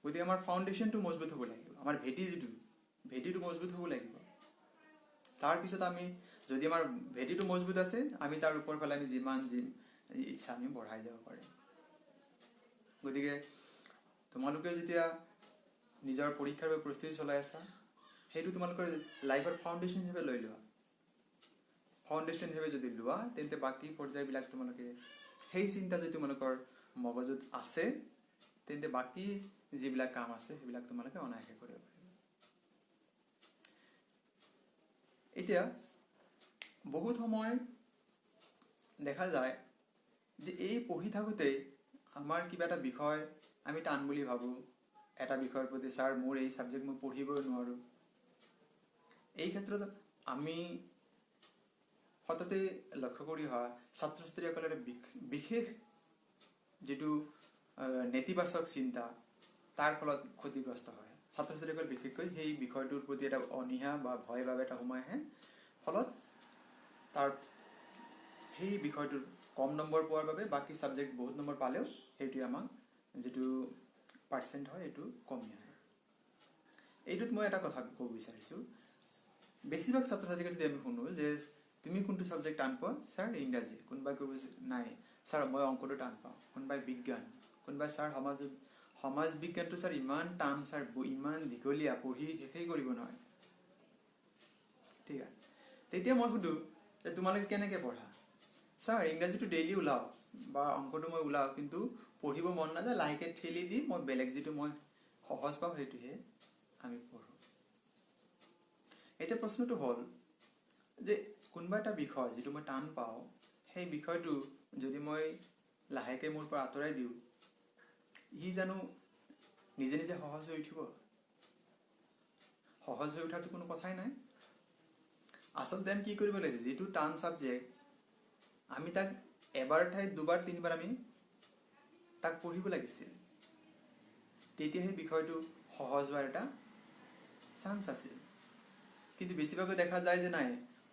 গতিকে আমাৰ ফাউণ্ডেশ্যনটো মজবুত হ'ব লাগিব, আমাৰ ভেটিটো মজবুত হ'ব লাগিব। তাৰপিছত আমি যদি আমাৰ ভেটিটো মজবুত আছে, আমি তাৰ ওপৰ ফালে আমি যিমান ইচ্ছা আমি বঢ়াই যাব পাৰিম। গতিকে তোমালোকে যেতিয়া নিজৰ পৰীক্ষাৰ বাবে প্ৰস্তুতি চলাই আছা, সেইটো তোমালোকৰ লাইফৰ ফাউণ্ডেশ্যন হিচাপে লৈ লোৱা। ফাউণ্ডেশ্যন হিচাপে যদি লোৱা তেন্তে বাকী পৰ্যায়বিলাক তোমালোকে সেই চিন্তা যদি তোমালোকৰ মগজুত আছে তেন্তে বাকী যিবিলাক কাম আছে সেইবিলাক তোমালোকে অনায়াসে কৰিব পাৰিবা। এতিয়া বহুত সময় দেখা যায় যে এই পঢ়ি থাকোঁতেই আমাৰ কিবা এটা বিষয় আমি টান বুলি ভাবোঁ, এটা বিষয়ৰ প্ৰতি ছাৰ মোৰ এই ছাবজেক্ট মই পঢ়িবই নোৱাৰোঁ। এই ক্ষেত্ৰত আমি সততে লক্ষ্য কৰি অহা ছাত্ৰ ছাত্ৰীসকলৰ বিশেষ যিটো নেতিবাচক চিন্তা, তাৰ ফলত ক্ষতিগ্ৰস্ত হয়। ছাত্ৰ ছাত্ৰীসকল বিশেষকৈ সেই বিষয়টোৰ প্ৰতি এটা অনীহা বা ভয় ভাৱ এটা সোমাই আহে, ফলত তাৰ সেই বিষয়টোৰ কম নম্বৰ পোৱাৰ বাবে বাকী ছাবজেক্ট বহুত নম্বৰ পালেও সেইটোৱে আমাক যিটো % হয় এইটো কমি আহে। এইটোত মই এটা কথা ক'ব বিচাৰিছোঁ, বেছিভাগ ছাত্ৰ ছাত্ৰীক যদি আমি শুনো যে তুমি কোনটো ছাবজেক্ট টান পোৱা? ছাৰ ইংৰাজী। কোনোবাই ক'ব নাই ছাৰ মই অংকটো টান পাওঁ, কোনোবাই বিজ্ঞান, কোনোবাই ছাৰ সমাজ বিজ্ঞানটো ছাৰ ইমান টান, ছাৰ ইমান দীঘলীয়া, পঢ়ি শেষেই কৰিব নোৱাৰে। ঠিক আছে, তেতিয়া মই সুধোঁ যে তোমালোকে কেনেকৈ পঢ়া? ছাৰ ইংৰাজীটো ডেইলি ওলাওঁ বা অংকটো মই ওলাওঁ, কিন্তু পঢ়িব মন নাযায়, লাহেকৈ ঠেলি দি মই বেলেগ যিটো মই সহজ পাওঁ সেইটোহে আমি পঢ়োঁ। এতিয়া প্ৰশ্নটো হ'ল যে কোনোবা এটা বিষয় যিটো মই টান পাওঁ, সেই বিষয়টো যদি মই লাহেকৈ মোৰ পৰা আঁতৰাই দিওঁ, ই জানো নিজে নিজে সহজ হৈ উঠিব? সহজ হৈ উঠাটো কোনো কথাই নাই। আচলতে আমি কি কৰিব লাগিছে, যিটো টান ছাবজেক্ট আমি তাক এবাৰ ঠাইত দুবাৰ তিনিবাৰ আমি তাক পঢ়িব লাগিছিল, তেতিয়া সেই বিষয়টো সহজ হোৱাৰ এটা চান্স আছিল। কিন্তু বেছিভাগকৈ দেখা যায় যে নাই,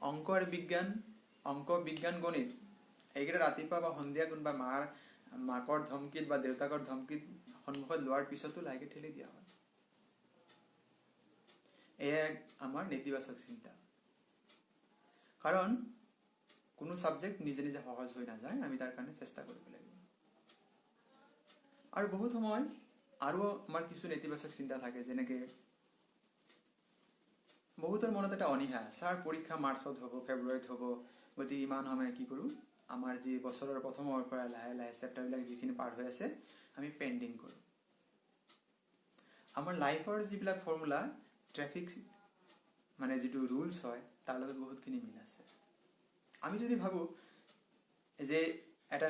অংক আৰু বিজ্ঞান, গণিত এইকেইটা ৰাতিপুৱা বা সন্ধিয়া কোনোবা মাকৰ ধমকিত বা দেউতাকৰ ধমকিত সন্মুখত লোৱাৰ পিছতো লাহেকৈ ঠেলি দিয়া হয়। এয়া আমাৰ নেতিবাচক চিন্তা। কাৰণ কোনো ছাবজেক্ট নিজে নিজে সহজ হৈ নাযায়, আমি তাৰ কাৰণে চেষ্টা কৰিব লাগিব। আৰু বহুত সময় আৰু আমাৰ কিছু নেতিবাচক চিন্তা থাকে, যেনেকৈ বহুতৰ মনত এটা অনীহা, ছাৰ পৰীক্ষা মাৰ্চত হ'ব, ফেব্ৰুৱাৰীত হ'ব, গতিকে ইমান সময় কি কৰোঁ, আমাৰ যি বছৰৰ প্ৰথমৰ পৰা লাহে লাহে চেপ্টাৰবিলাক যিখিনি পাৰ হৈ আছে আমি পেণ্ডিং কৰোঁ। আমাৰ লাইফৰ যিবিলাক ফৰ্মুলা, ট্ৰেফিক মানে যিটো ৰুলছ হয়, তাৰ লগত বহুতখিনি মিল আছে। আমি যদি ভাবোঁ যে এটা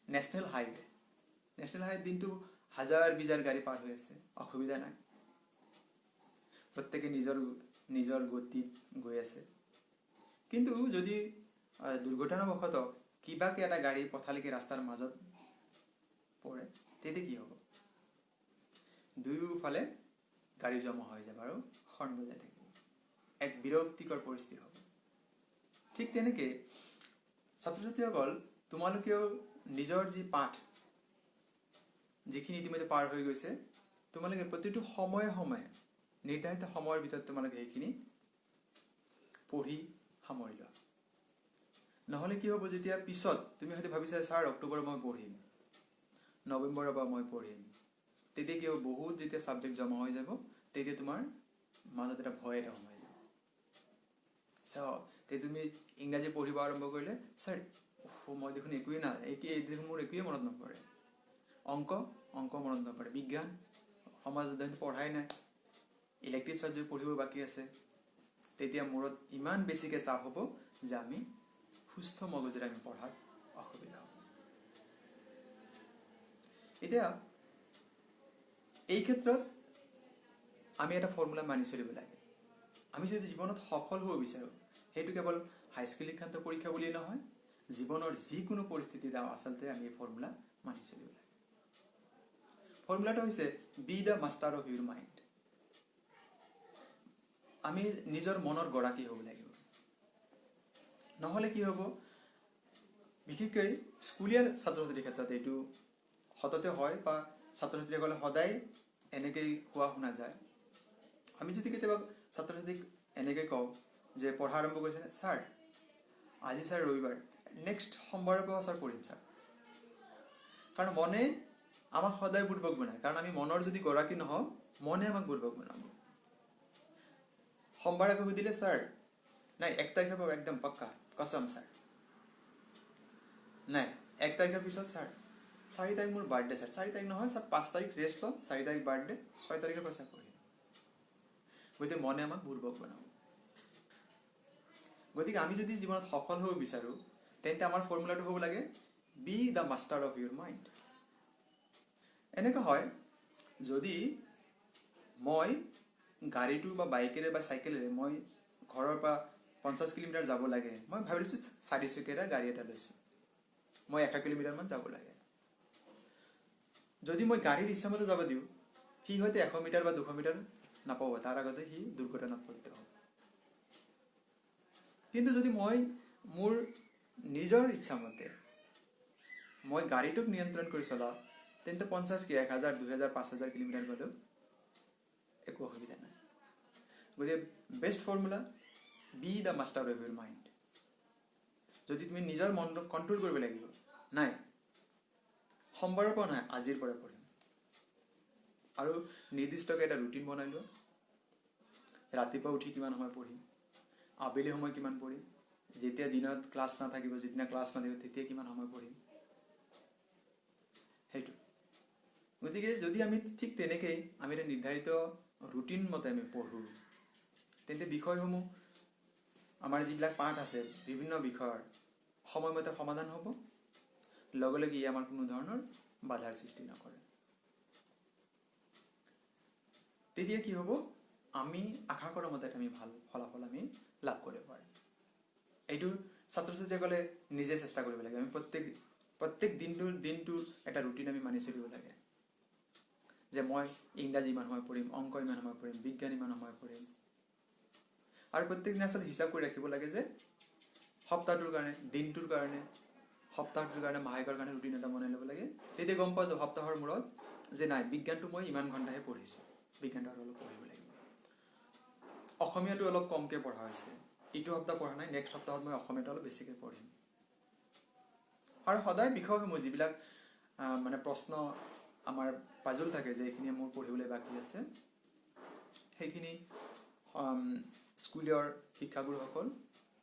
নেশ্যনেল হাইৱে দিনটো হাজাৰ বিজাৰ গাড়ী পাৰ হৈ আছে, অসুবিধা নাই, প্ৰত্যেকে নিজৰ গতিত গৈ আছে। কিন্তু যদি দুৰ্ঘটনাবশতঃ কিবাকে এটা গাড়ী পথালিকে ৰাস্তাৰ মাজত পৰে, তেতিয়া কি হ'ব? দুয়োফালে গাড়ী জমা হৈ যাব আৰু হৰ্ণ বজাই থাকিব, এক বিৰক্তিকৰ পৰিস্থিতি হ'ব। ঠিক তেনেকৈ ছাত্ৰ ছাত্ৰীসকল, তোমালোকেও নিজৰ যি পাঠ যিখিনি ইতিমধ্যে পাৰ হৈ গৈছে, তোমালোকে প্ৰতিটো সময়ে সময়ে নিৰ্ধাৰিত সময়ৰ ভিতৰত তোমালোকে সেইখিনি পঢ়ি সামৰি লোৱা। নহ'লে কি হ'ব, যেতিয়া পিছত তুমি হয়তো ভাবিছা ছাৰ অক্টোবৰৰ মই পঢ়িম, নৱেম্বৰৰ পৰা মই পঢ়িম, তেতিয়া কি হ'ব, বহুত যেতিয়া ছাবজেক্ট জমা হৈ যাব, তেতিয়া তোমাৰ মাজত এটা ভয় এটা সোমাই যাব। তেতিয়া তুমি ইংৰাজী পঢ়িব আৰম্ভ কৰিলে, ছাৰ মই দেখোন একোৱেই দেখোন মোৰ একোৱেই মনত নপৰে। অংক মনত নপৰে। বিজ্ঞান, সমাজ অধ্যয়ন পঢ়াই নাই, ইলেক্টিভ ছাবজেক্ট পঢ়িব বাকী আছে। তেতিয়া মূৰত ইমান বেছিকৈ চাপ হ'ব যে আমি সুস্থ মগজেৰে আমি পঢ়াত অসুবিধা হ'ব। এতিয়া এই ক্ষেত্ৰত আমি এটা ফৰ্মুলা মানি চলিব লাগে। আমি যদি জীৱনত সফল হ'ব বিচাৰোঁ, সেইটো কেৱল হাইস্কুল শিক্ষান্ত পৰীক্ষা বুলিয়েই নহয়, জীৱনৰ যিকোনো পৰিস্থিতিত আচলতে আমি এই ফৰ্মুলা মানি চলিব লাগে। ফৰ্মুলাটো হৈছে B the master of Euro mind. আমি নিজৰ মনৰ গৰাকী হ'ব লাগিব। নহ'লে কি হ'ব, বিশেষকৈ স্কুলীয়া ছাত্ৰ ছাত্ৰীৰ ক্ষেত্ৰত এইটো সততে হয়, বা ছাত্ৰ ছাত্ৰীসকলে সদায় এনেকৈ কোৱা শুনা যায়। আমি যদি কেতিয়াবা ছাত্ৰ ছাত্ৰীক এনেকৈ কওঁ যে পঢ়া আৰম্ভ কৰিছে, ছাৰ আজি ছাৰ ৰবিবাৰ, নেক্সট সোমবাৰৰ পৰা ছাৰ পঢ়িম ছাৰ। কাৰণ মনে আমাক সদায় বুৰ্বক বনায়। কাৰণ আমি মনৰ যদি গৰাকী নহওঁ, মনে আমাক বুৰ্বক বনাব। সোমবাৰে আকৌ সুধিলে, ছাৰ নাই 1 তাৰিখৰ পৰা একদম পাক্কা কছম ছাৰ, নাই 1 তাৰিখৰ পিছত ছাৰ 4 তাৰিখ মোৰ বাৰ্থডে ছাৰ, 4 তাৰিখ নহয় ছাৰ 5 তাৰিখ ৰেষ্ট ল'ম, 4 তাৰিখ বাৰ্থডে, 6 তাৰিখৰ পৰা ছাৰ পঢ়িম। গতিকে মনে আমাক বুৰ্বক বনাব। গতিকে আমি যদি জীৱনত সফল হ'ব বিচাৰোঁ, তেন্তে আমাৰ ফৰ্মুলাটো হ'ব লাগে B the master of Euro mind. এনেকুৱা হয়, যদি মই গাড়ীটো বা বাইকেৰে বা চাইকেলেৰে মই ঘৰৰ পৰা 50 কিলোমিটাৰ যাব লাগে, মই ভাবিছোঁ 4 চকীয়া গাড়ী এটা লৈছোঁ, মই 100 কিলোমিটাৰমান যাব লাগে। যদি মই গাড়ীৰ ইচ্ছামতে যাব দিওঁ, সি হয়তো 100 মিটাৰ বা 200 মিটাৰ নাপাব, তাৰ আগতে সি দুৰ্ঘটনাত পতিত হ'ব। কিন্তু যদি মই মোৰ নিজৰ ইচ্ছামতে মই গাড়ীটোক নিয়ন্ত্ৰণ কৰি চলাওঁ, তেন্তে 50 কি 1000, 2000, 5000 কিলোমিটাৰ গ'লেও একো অসুবিধা নাই। গতিকে best formula B the master of Euro mind. যদি তুমি নিজৰ মনটোক কণ্ট্ৰল কৰিব লাগিব, নাই সোমবাৰৰ পৰা নহয়, আজিৰ পৰা পঢ়িম, আৰু নিৰ্দিষ্টকৈ এটা ৰুটিন বনাই লোৱা। ৰাতিপুৱা উঠি কিমান সময় পঢ়িম, আবেলি সময় কিমান পঢ়িম, যেতিয়া দিনত ক্লাছ নাথাকিব, যেতিয়া ক্লাছ নাথাকিব তেতিয়া কিমান সময় পঢ়িম, সেইটো। গতিকে যদি আমি ঠিক তেনেকেই আমি এটা নিৰ্ধাৰিত ৰুটিন মতে আমি পঢ়োঁ, তেন্তে বিষয়সমূহ আমাৰ যিবিলাক পাঠ আছে বিভিন্ন বিষয়ৰ সময়মতে সমাধান হ'ব, লগে লগে ই আমাৰ কোনো ধৰণৰ বাধাৰ সৃষ্টি নকৰে। তেতিয়া কি হ'ব, আমি আশা কৰা মতে আমি ভাল ফলাফল আমি লাভ কৰিব পাৰিম। এইটো ছাত্ৰ ছাত্ৰীসকলে নিজে চেষ্টা কৰিব লাগে। আমি প্ৰত্যেক দিনটোৰ এটা ৰুটিন আমি মানি চলিব লাগে, যে মই ইংৰাজী ইমান সময় পঢ়িম, অংক ইমান সময় পঢ়িম, বিজ্ঞান ইমান সময় পঢ়িম। আৰু প্ৰত্যেক দিনে আচলতে হিচাপ কৰি ৰাখিব লাগে যে সপ্তাহটোৰ কাৰণে, দিনটোৰ কাৰণে, সপ্তাহটোৰ কাৰণে, মাহেকৰ কাৰণে ৰুটিন এটা বনাই ল'ব লাগে। তেতিয়া গম পোৱা যাব সপ্তাহৰ মূৰত যে নাই, বিজ্ঞানটো মই ইমান ঘণ্টাহে পঢ়িছোঁ, বিজ্ঞানটো আৰু অলপ পঢ়িব লাগিব। অসমীয়াটো অলপ কমকৈ পঢ়া হৈছে, ইটো সপ্তাহ পঢ়া নাই, নেক্সট সপ্তাহত মই অসমীয়াটো অলপ বেছিকৈ পঢ়িম। আৰু সদায় বিষয়সমূহ যিবিলাক মানে প্ৰশ্ন আমাৰ পাজল থাকে যে এইখিনি মোৰ পঢ়িবলৈ বাকী আছে, সেইখিনি স্কুলীয় শিক্ষাগুৰুসকল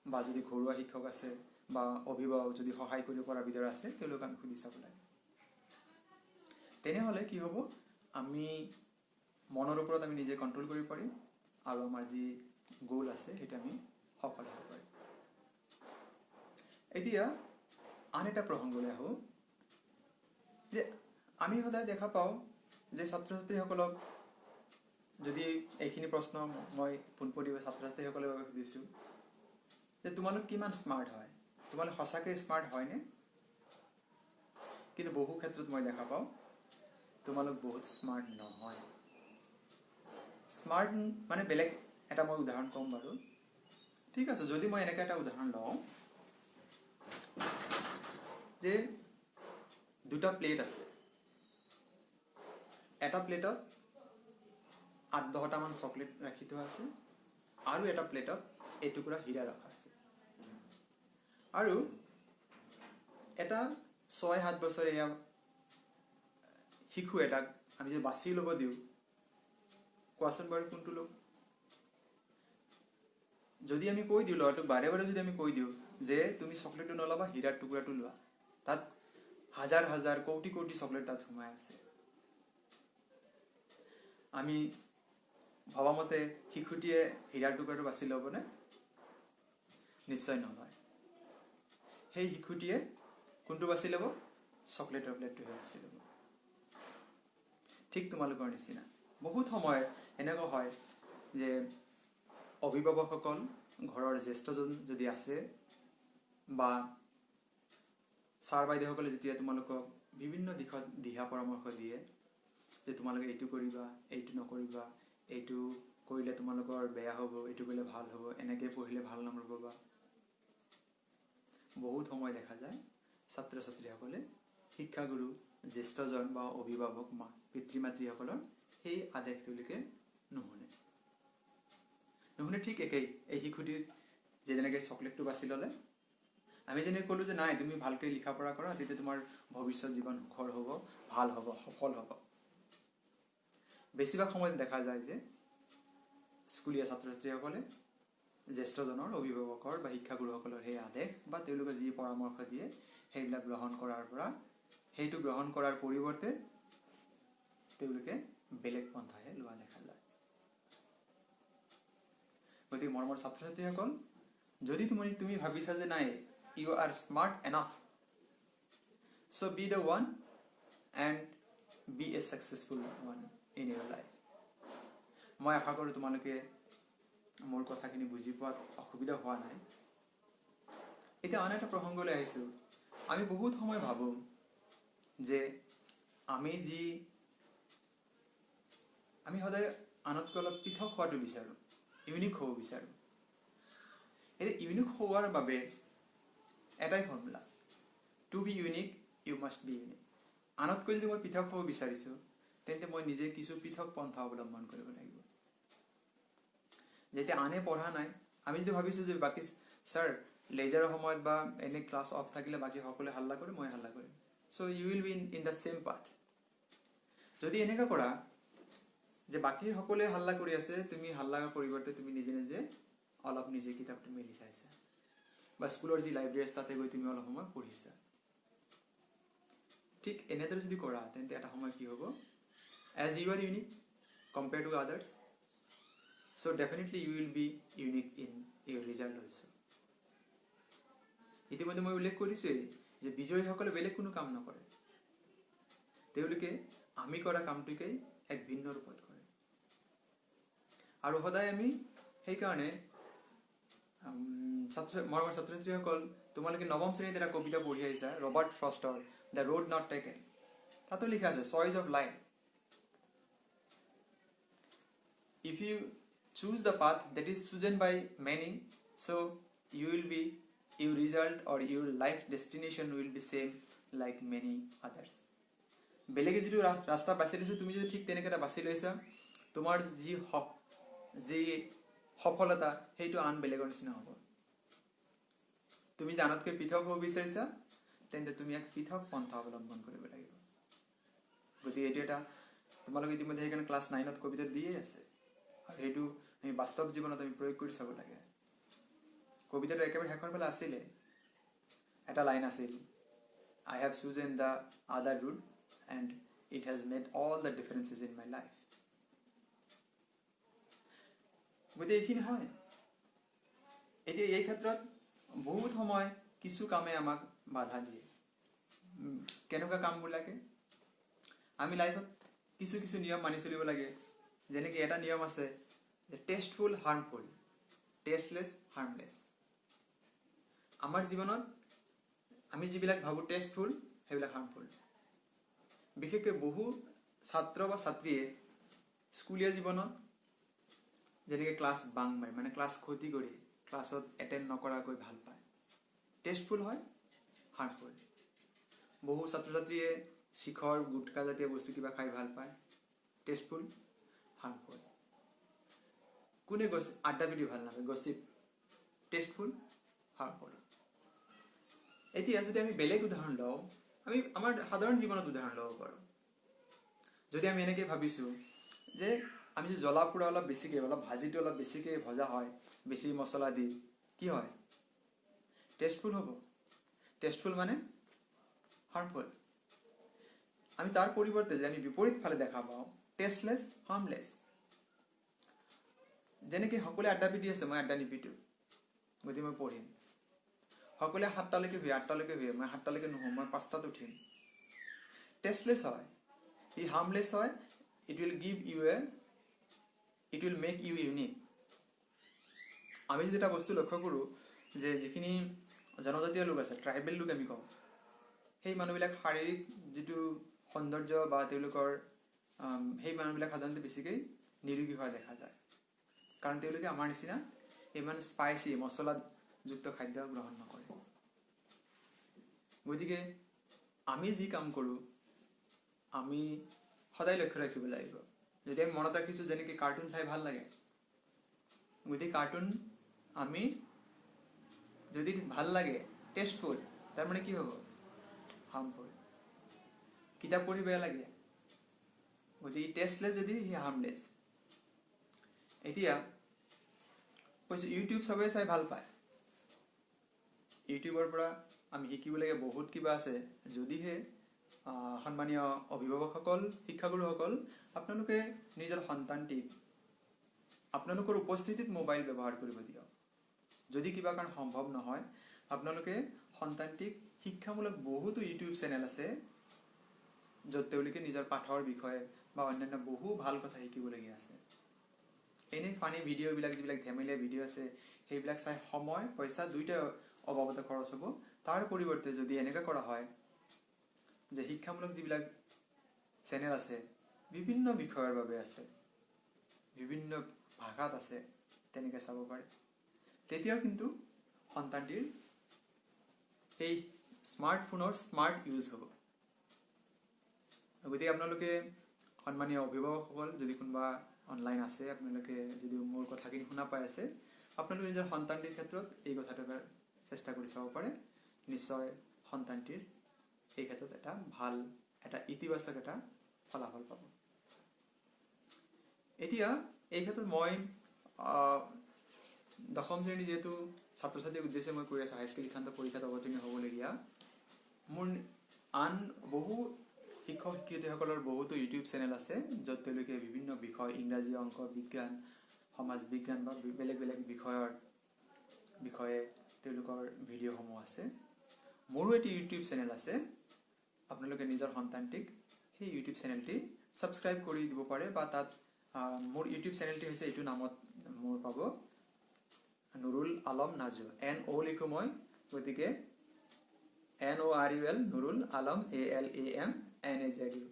বা যদি ঘৰুৱা শিক্ষক আছে বা অভিভাৱক যদি সহায় কৰিব পৰা বিধৰ আছে, তেওঁলোকক আমি সুধি চাব লাগে। তেনেহ'লে কি হ'ব, আমি মনৰ ওপৰত আমি নিজে কণ্ট্ৰল কৰিব পাৰিম আৰু আমাৰ যি গ'ল আছে সেইটো আমি সফল হ'ব পাৰিম। এতিয়া আন এটা প্ৰসংগলৈ আহোঁ, যে আমি সদায় দেখা পাওঁ যে ছাত্ৰ ছাত্ৰীসকলক যদি এইখিনি প্ৰশ্ন মই পোনপটীয়াকৈ ছাত্ৰ ছাত্ৰীসকলৰ বাবে সুধিছোঁ যে তোমালোক কিমান স্মাৰ্ট হয়, তোমালোক সঁচাকৈ স্মাৰ্ট হয়নে? কিন্তু বহু ক্ষেত্ৰত মই দেখা পাওঁ তোমালোক বহুত স্মাৰ্ট নহয়। স্মাৰ্ট মানে বেলেগ এটা মই উদাহৰণ ক'ম বাৰু। ঠিক আছে, যদি মই এনেকৈ এটা উদাহৰণ লওঁ যে দুটা প্লেট আছে, এটা প্লেটত 8-10টামান চকলেট ৰাখি থোৱা আছে আৰু এটা প্লেটত এটুকুৰা হীৰা ৰখা আছে। আৰু এটা 6-7 বছৰীয়া শিশু এটাক আমি যদি বাছি ল'ব দিওঁ, কোৱাচোন বাৰু কোনটো ল'ব? যদি আমি কৈ দিওঁ ল'ৰাটোক বাৰে বাৰে যদি আমি কৈ দিওঁ যে তুমি চকলেটটো নল'বা, হীৰাৰ টুকুৰাটো লোৱা, তাত হাজাৰ হাজাৰ কোটি কোটি চকলেট তাত সোমাই আছে, আমি ভবামতে শিশুটিয়ে হীৰাৰ টুকুৰাটো বাছি ল'বনে? নিশ্চয় নলয়। সেই শিশুটিয়ে কোনটো বাছি ল'ব? চকলেটৰ প্লেটটোহে বাছি ল'ব। ঠিক তোমালোকৰ নিচিনা বহুত সময় এনেকুৱা হয় যে অভিভাৱকসকল, ঘৰৰ জ্যেষ্ঠজন যদি আছে বা ছাৰ বাইদেউসকলে যেতিয়া তোমালোকক বিভিন্ন দিশত দিহা পৰামৰ্শ দিয়ে যে তোমালোকে এইটো কৰিবা, এইটো নকৰিবা, এইটো কৰিলে তোমালোকৰ বেয়া হ'ব, এইটো কৰিলে ভাল হ'ব, এনেকৈ পঢ়িলে ভাল নম্বৰ পাবা। বহুত সময় দেখা যায় ছাত্ৰ ছাত্ৰীসকলে শিক্ষাগুৰু, জ্যেষ্ঠজন বা অভিভাৱক, পিতৃ মাতৃসকলৰ সেই আদেশ তেওঁলোকে নুশুনে। ঠিক একেই এই শিশুটিৰ যেনেকৈ চকলেটটো বাছি ল'লে, আমি যেনেকৈ ক'লোঁ যে নাই তুমি ভালকৈ লিখা পঢ়া কৰা, তেতিয়া তোমাৰ ভৱিষ্যত জীৱন সুখৰ হ'ব, ভাল হ'ব, সফল হ'ব। বেছিভাগ সময়ত দেখা যায় যে স্কুলীয়া ছাত্ৰ ছাত্ৰীসকলে জ্যেষ্ঠজনৰ, অভিভাৱকৰ বা শিক্ষাগুৰুসকলৰ সেই আদেশ বা তেওঁলোকে যি পৰামৰ্শ দিয়ে সেইবিলাক গ্ৰহণ কৰাৰ পৰিৱৰ্তে তেওঁলোকে বেলেগ পন্থাহে লোৱা দেখা যায়। গতিকে মৰমৰ ছাত্ৰ ছাত্ৰীসকল, যদি তুমি ভাবিছা যে নাই you are smart enough, so be the one and be a successful one in your life. মই আশা কৰোঁ তোমালোকে মোৰ কথাখিনি বুজি পোৱাত অসুবিধা হোৱা নাই। এতিয়া আন এটা প্ৰসংগলৈ আহিছোঁ। আমি বহুত সময় ভাবোঁ যে আমি সদায় আনতকৈ অলপ পৃথক হোৱাটো বিচাৰোঁ, ইউনিক হ'ব বিচাৰোঁ। এতিয়া ইউনিক হোৱাৰ বাবে এটাই formula, to be unique you must be unique. আনতকৈ যদি মই পৃথক হ'ব বিচাৰিছোঁ, তেন্তে মই নিজে কিছু পৃথক পন্থা অৱলম্বন কৰিব লাগিব। যেতিয়া আনে পঢ়া নাই, আমি যদি ভাবিছোঁ যে বাকী ছাৰ লেজাৰৰ সময়ত বা এনে ক্লাছ অফ থাকিলে বাকী সকলোৱে হাল্লা কৰে, মই হাল্লা কৰিম, so' you will be in the same path. যদি এনেকুৱা কৰা যে বাকী সকলোৱে হাল্লা কৰি আছে, তুমি হাল্লাৰ পৰিৱৰ্তে তুমি নিজে নিজে অলপ নিজে কিতাপটো মেলি চাইছা বা স্কুলৰ যি লাইব্ৰেৰী আছে তাতে গৈ তুমি অলপ সময় পঢ়িছা, ঠিক এনেদৰে যদি কৰা, তেন্তে এটা সময় কি হ'ব, as you are unique compare to others, So definitely you will be unique in your result also. ইতিমধ্যে মই উল্লেখ কৰিছোৱেই যে বিজয়ীসকলে বেলেগ কোনো কাম নকৰে, তেওঁলোকে আমি কৰা কামটোকেই এক ভিন্ন ৰূপত কৰে। আৰু সদায় আমি সেইকাৰণে মৰমৰ ছাত্ৰ ছাত্ৰীসকল, তোমালোকে নৱম শ্ৰেণীত এটা কবিতা পঢ়ি আহিছা ৰবাৰ্ট ফ্ৰষ্টৰ দ্য ৰোড নট টেকেন। তাতো লিখা আছে choice of life. If you choose the path that is chosen by many, so your result or your life destination will be same like many others. বেলেগে যিটো ৰাস্তা বাছি লৈছে, তুমি যদি ঠিক তেনেকৈ এটা বাছি লৈছা, তোমাৰ যি সফলতা সেইটো আন বেলেগৰ নিচিনা হ'ব। তুমি যদি আনতকৈ পৃথক হ'ব বিচাৰিছা, তেন্তে তুমি এক পৃথক পন্থা অৱলম্বন কৰিব লাগিব। গতিকে এইটো এটা তোমালোকে ইতিমধ্যে সেইকাৰণে ক্লাছ 9ত কবিতা দিয়ে আছে, আৰু সেইটো আমি বাস্তৱ জীৱনত আমি প্ৰয়োগ কৰি চাব লাগে। কবিতাটো একেবাৰে শেষৰ ফালে আছিলে এটা লাইন আছিল, I have chosen the other route and it has made all the differences in my life. গতিকে এইখিনি হয়। এতিয়া এই ক্ষেত্ৰত বহুত সময় কিছু কামে আমাক বাধা দিয়ে। কেনেকুৱা কামবিলাকে? আমি লাইফত কিছু কিছু নিয়ম মানি চলিব লাগে। যেনেকৈ এটা নিয়ম আছে যে টেষ্টফুল হাৰ্মফুল, টেষ্টলেছ হাৰ্মলেছ। আমাৰ জীৱনত আমি যিবিলাক ভাবোঁ টেষ্টফুল, সেইবিলাক হাৰ্মফুল। বিশেষকৈ বহু ছাত্ৰ বা ছাত্ৰীয়ে স্কুলীয়া জীৱনত যেনেকৈ ক্লাছ বাং মাৰি, মানে ক্লাছ ক্ষতি কৰি ক্লাছত এটেণ্ড নকৰাকৈ ভাল পায়, টেষ্টফুল হয়, হাৰ্মফুল। বহু ছাত্ৰ ছাত্ৰীয়ে শিখৰ গুটকা জাতীয় বস্তু কিবা খাই ভাল পায়, টেষ্টফুল, হাৰ্মফুল। কোনে আড্ডা পিটি ভাল নাপায়, গচিপ, টেষ্টফুল, হাৰ্মফুল। এতিয়া যদি আমি বেলেগ উদাহৰণ লওঁ, আমি আমাৰ সাধাৰণ জীৱনত উদাহৰণ ল'ব পাৰোঁ। যদি আমি এনেকৈ ভাবিছোঁ যে আমি যদি জ্বলা পোৰা অলপ বেছিকৈ, অলপ ভাজিটো অলপ বেছিকৈ ভজা হয়, বেছি মছলা দি, কি হয়? টেষ্টফুল হ'ব। টেষ্টফুল মানে হাৰ্মফুল। আমি তাৰ পৰিৱৰ্তে যে আমি বিপৰীত ফালে দেখা পাওঁ টেষ্টলেছ, হাৰ্মলেছ। যেনেকৈ সকলোৱে আড্ডা পিটি আছে, মই আড্ডা নিপিটোঁ, গতিকে মই পঢ়িম। সকলোৱে 7টালৈকে শুৱে, 8টালৈকে শুৱে, মই 7টালৈকে নুশুওঁ, মই 5টাত উঠিম। টেষ্টলেছ হয়, ই হাৰ্মলেছ হয়। It will make you unique. আমি যদি এটা বস্তু লক্ষ্য কৰোঁ যে যিখিনি জনজাতীয় লোক আছে, ট্ৰাইবেল লোক আমি কওঁ, সেই মানুহবিলাক শাৰীৰিক যিটো সৌন্দৰ্য বা তেওঁলোকৰ সেই মানুহবিলাক সাধাৰণতে বেছিকৈ নিৰোগী হোৱা দেখা যায়। কাৰণ তেওঁলোকে আমাৰ নিচিনা ইমান স্পাইচি মছলাযুক্ত খাদ্য গ্ৰহণ নকৰে। গতিকে আমি যি কাম কৰোঁ আমি সদায় লক্ষ্য ৰাখিব লাগিব। যদি আমি মনত ৰাখিছোঁ যেনেকৈ কাৰ্টুন চাই ভাল লাগে, গতিকে কাৰ্টুন আমি যদি ভাল লাগে, টেষ্টফুল, তাৰমানে কি হ'ব? হাৰ্মফুল। কিতাপ পঢ়ি বেয়া লাগে, গতিকে টেষ্টলেছ যদি সি হাৰ্মলেছ। এতিয়া কৈছোঁ ইউটিউব চবেই চাই ভাল পায়। ইউটিউবৰ পৰা আমি শিকিবলগীয়া বহুত কিবা আছে। যদিহে সন্মানীয় অভিভাৱকসকল, শিক্ষাগুৰুসকল, আপোনালোকে নিজৰ সন্তানটিক আপোনালোকৰ উপস্থিতিত মোবাইল ব্যৱহাৰ কৰিব দিয়ক। যদি কিবা কাৰণ সম্ভৱ নহয়, আপোনালোকে সন্তানটিক শিক্ষামূলক বহুতো ইউটিউব চেনেল আছে য'ত তেওঁলোকে নিজৰ পাঠৰ বিষয়ে বা অন্যান্য বহু ভাল কথা শিকিবলগীয়া আছে। এনেই ফানি ভিডিঅ'বিলাক, যিবিলাক ধেমেলীয়া ভিডিঅ' আছে, সেইবিলাক চাই সময় পইচা দুয়োটা অবাবতে খৰচ হ'ব। তাৰ পৰিৱৰ্তে যদি এনেকৈ কৰা হয় যে শিক্ষামূলক যিবিলাক চেনেল আছে, বিভিন্ন বিষয়ৰ বাবে আছে, বিভিন্ন ভাষাত আছে, তেনেকৈ চাব পাৰে, তেতিয়াও কিন্তু সন্তানটিৰ সেই স্মাৰ্টফোনৰ স্মাৰ্ট ইউজ হ'ব। গতিকে আপোনালোকে সন্মানীয় অভিভাৱকসকল, যদি কোনোবা অনলাইন আছে, আপোনালোকে যদি মোৰ কথাখিনি শুনা পাই আছে, আপোনালোকে নিজৰ সন্তানটিৰ ক্ষেত্ৰত এই কথাটো চেষ্টা কৰি চাব পাৰে। নিশ্চয় সন্তানটিৰ এই ক্ষেত্ৰত এটা ভাল, এটা ইতিবাচক এটা ফলাফল পাব। এতিয়া এই ক্ষেত্ৰত মই 10ম শ্ৰেণী যিহেতু ছাত্ৰ ছাত্ৰীৰ উদ্দেশ্যে মই কৈ আছোঁ, হাইস্কুল শিক্ষান্ত পৰীক্ষাত অৱতীৰ্ণ হ'বলগীয়া, মোৰ আন বহু শিক্ষক শিক্ষয়িত্ৰীসকলৰ বহুতো ইউটিউব চেনেল আছে য'ত তেওঁলোকে বিভিন্ন বিষয়, ইংৰাজী, অংক, বিজ্ঞান সমাজ বিজ্ঞান বা বেলেগ বেলেগ বিষয়ে তেওঁলোকৰ ভিডিঅ'সমূহ আছে। মোৰো এটি ইউটিউব চেনেল আছে। আপোনালোকে নিজৰ সন্তানটিক সেই ইউটিউব চেনেলটি ছাবস্ক্ৰাইব কৰি দিব পাৰে, বা তাত মোৰ ইউটিউব চেনেলটি হৈছে এইটো নামত মোৰ পাব, নুৰুল আলম নাজু। NO লিখোঁ মই, গতিকে NORUL Nurul Alam ALAM NAZU।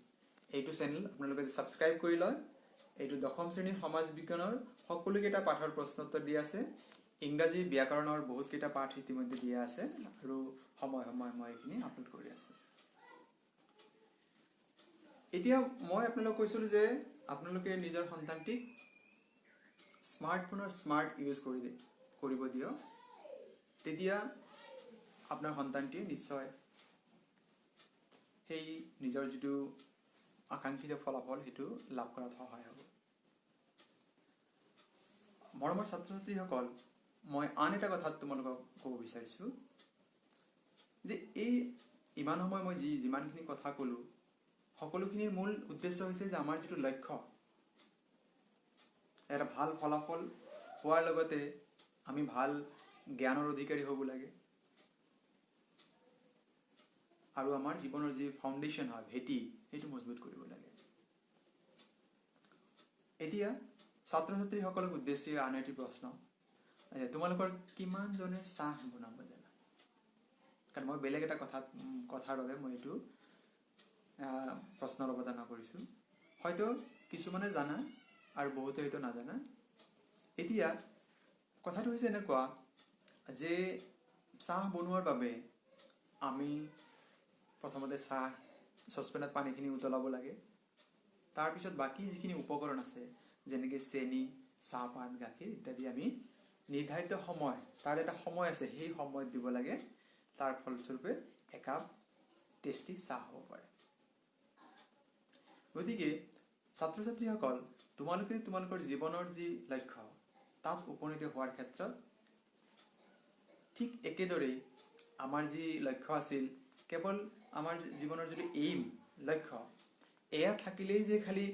এইটো চেনেল আপোনালোকে ছাবস্ক্ৰাইব কৰি লয়। এইটো 10ম শ্ৰেণীৰ সমাজ বিজ্ঞানৰ সকলোকেইটা পাঠৰ প্ৰশ্নোত্তৰ দিয়া আছে। ইংৰাজী ব্যাকৰণৰ বহুতকেইটা পাঠ ইতিমধ্যে দিয়া আছে, আৰু সময় সময় মই এইখিনি আপলোড কৰি আছোঁ। এতিয়া মই আপোনালোকক কৈছিলোঁ যে আপোনালোকে নিজৰ সন্তানটিক স্মাৰ্টফোনৰ স্মাৰ্ট ইউজ কৰিব দিয়ক, তেতিয়া আপোনাৰ সন্তানটিয়ে নিশ্চয় সেই নিজৰ যিটো আকাংক্ষিত ফলাফল সেইটো লাভ কৰাত সহায় হ'ব। মৰমৰ ছাত্ৰ ছাত্ৰীসকল, মই আন এটা কথা তোমালোকক ক'ব বিচাৰিছোঁ যে এই ইমান সময় মই যিমানখিনি কথা ক'লোঁ, সকলোখিনিৰ মূল উদ্দেশ্য হৈছে যে আমাৰ যিটো লক্ষ্য, এটা ভাল ফলাফল পোৱাৰ লগতে আমি ভাল জ্ঞানৰ অধিকাৰী হ'ব লাগে, আৰু আমাৰ জীৱনৰ যি ফাউণ্ডেশ্যন হয়, ভেটি, সেইটো মজবুত কৰিব লাগে। এতিয়া ছাত্ৰ ছাত্ৰীসকলক উদ্দেশ্যি আন এটি প্ৰশ্ন, তোমালোকৰ কিমানজনে চাহ বনাব জানা? কাৰণ মই বেলেগ এটা কথাৰ বাবে মই এইটো প্ৰশ্নৰ অৱতাৰণা কৰিছোঁ। হয়তো কিছুমানে জানা আৰু বহুতে হয়তো নাজানা। এতিয়া কথাটো হৈছে এনেকুৱা যে চাহ বনোৱাৰ বাবে আমি প্ৰথমতে চাহ চচপেনত পানীখিনি উতলাব লাগে। তাৰপিছত বাকী যিখিনি উপকৰণ আছে, যেনেকৈ চেনি, চাহপাত, গাখীৰ ইত্যাদি আমি নিৰ্ধাৰিত সময়, তাৰ এটা সময় আছে, সেই সময়ত দিব লাগে। তাৰ ফলস্বৰূপে একাপ টেষ্টি চাহ হ'ব পাৰে। গতিকে ছাত্ৰ ছাত্ৰীসকল, তোমালোকে তোমালোকৰ জীৱনৰ যি লক্ষ্য, তাত উপনীত হোৱাৰ ক্ষেত্ৰত ঠিক একেদৰেই আমাৰ যি লক্ষ্য আছিল, কেৱল আমাৰ জীৱনৰ যিটো এইম, লক্ষ্য, এয়া থাকিলেই যে খালি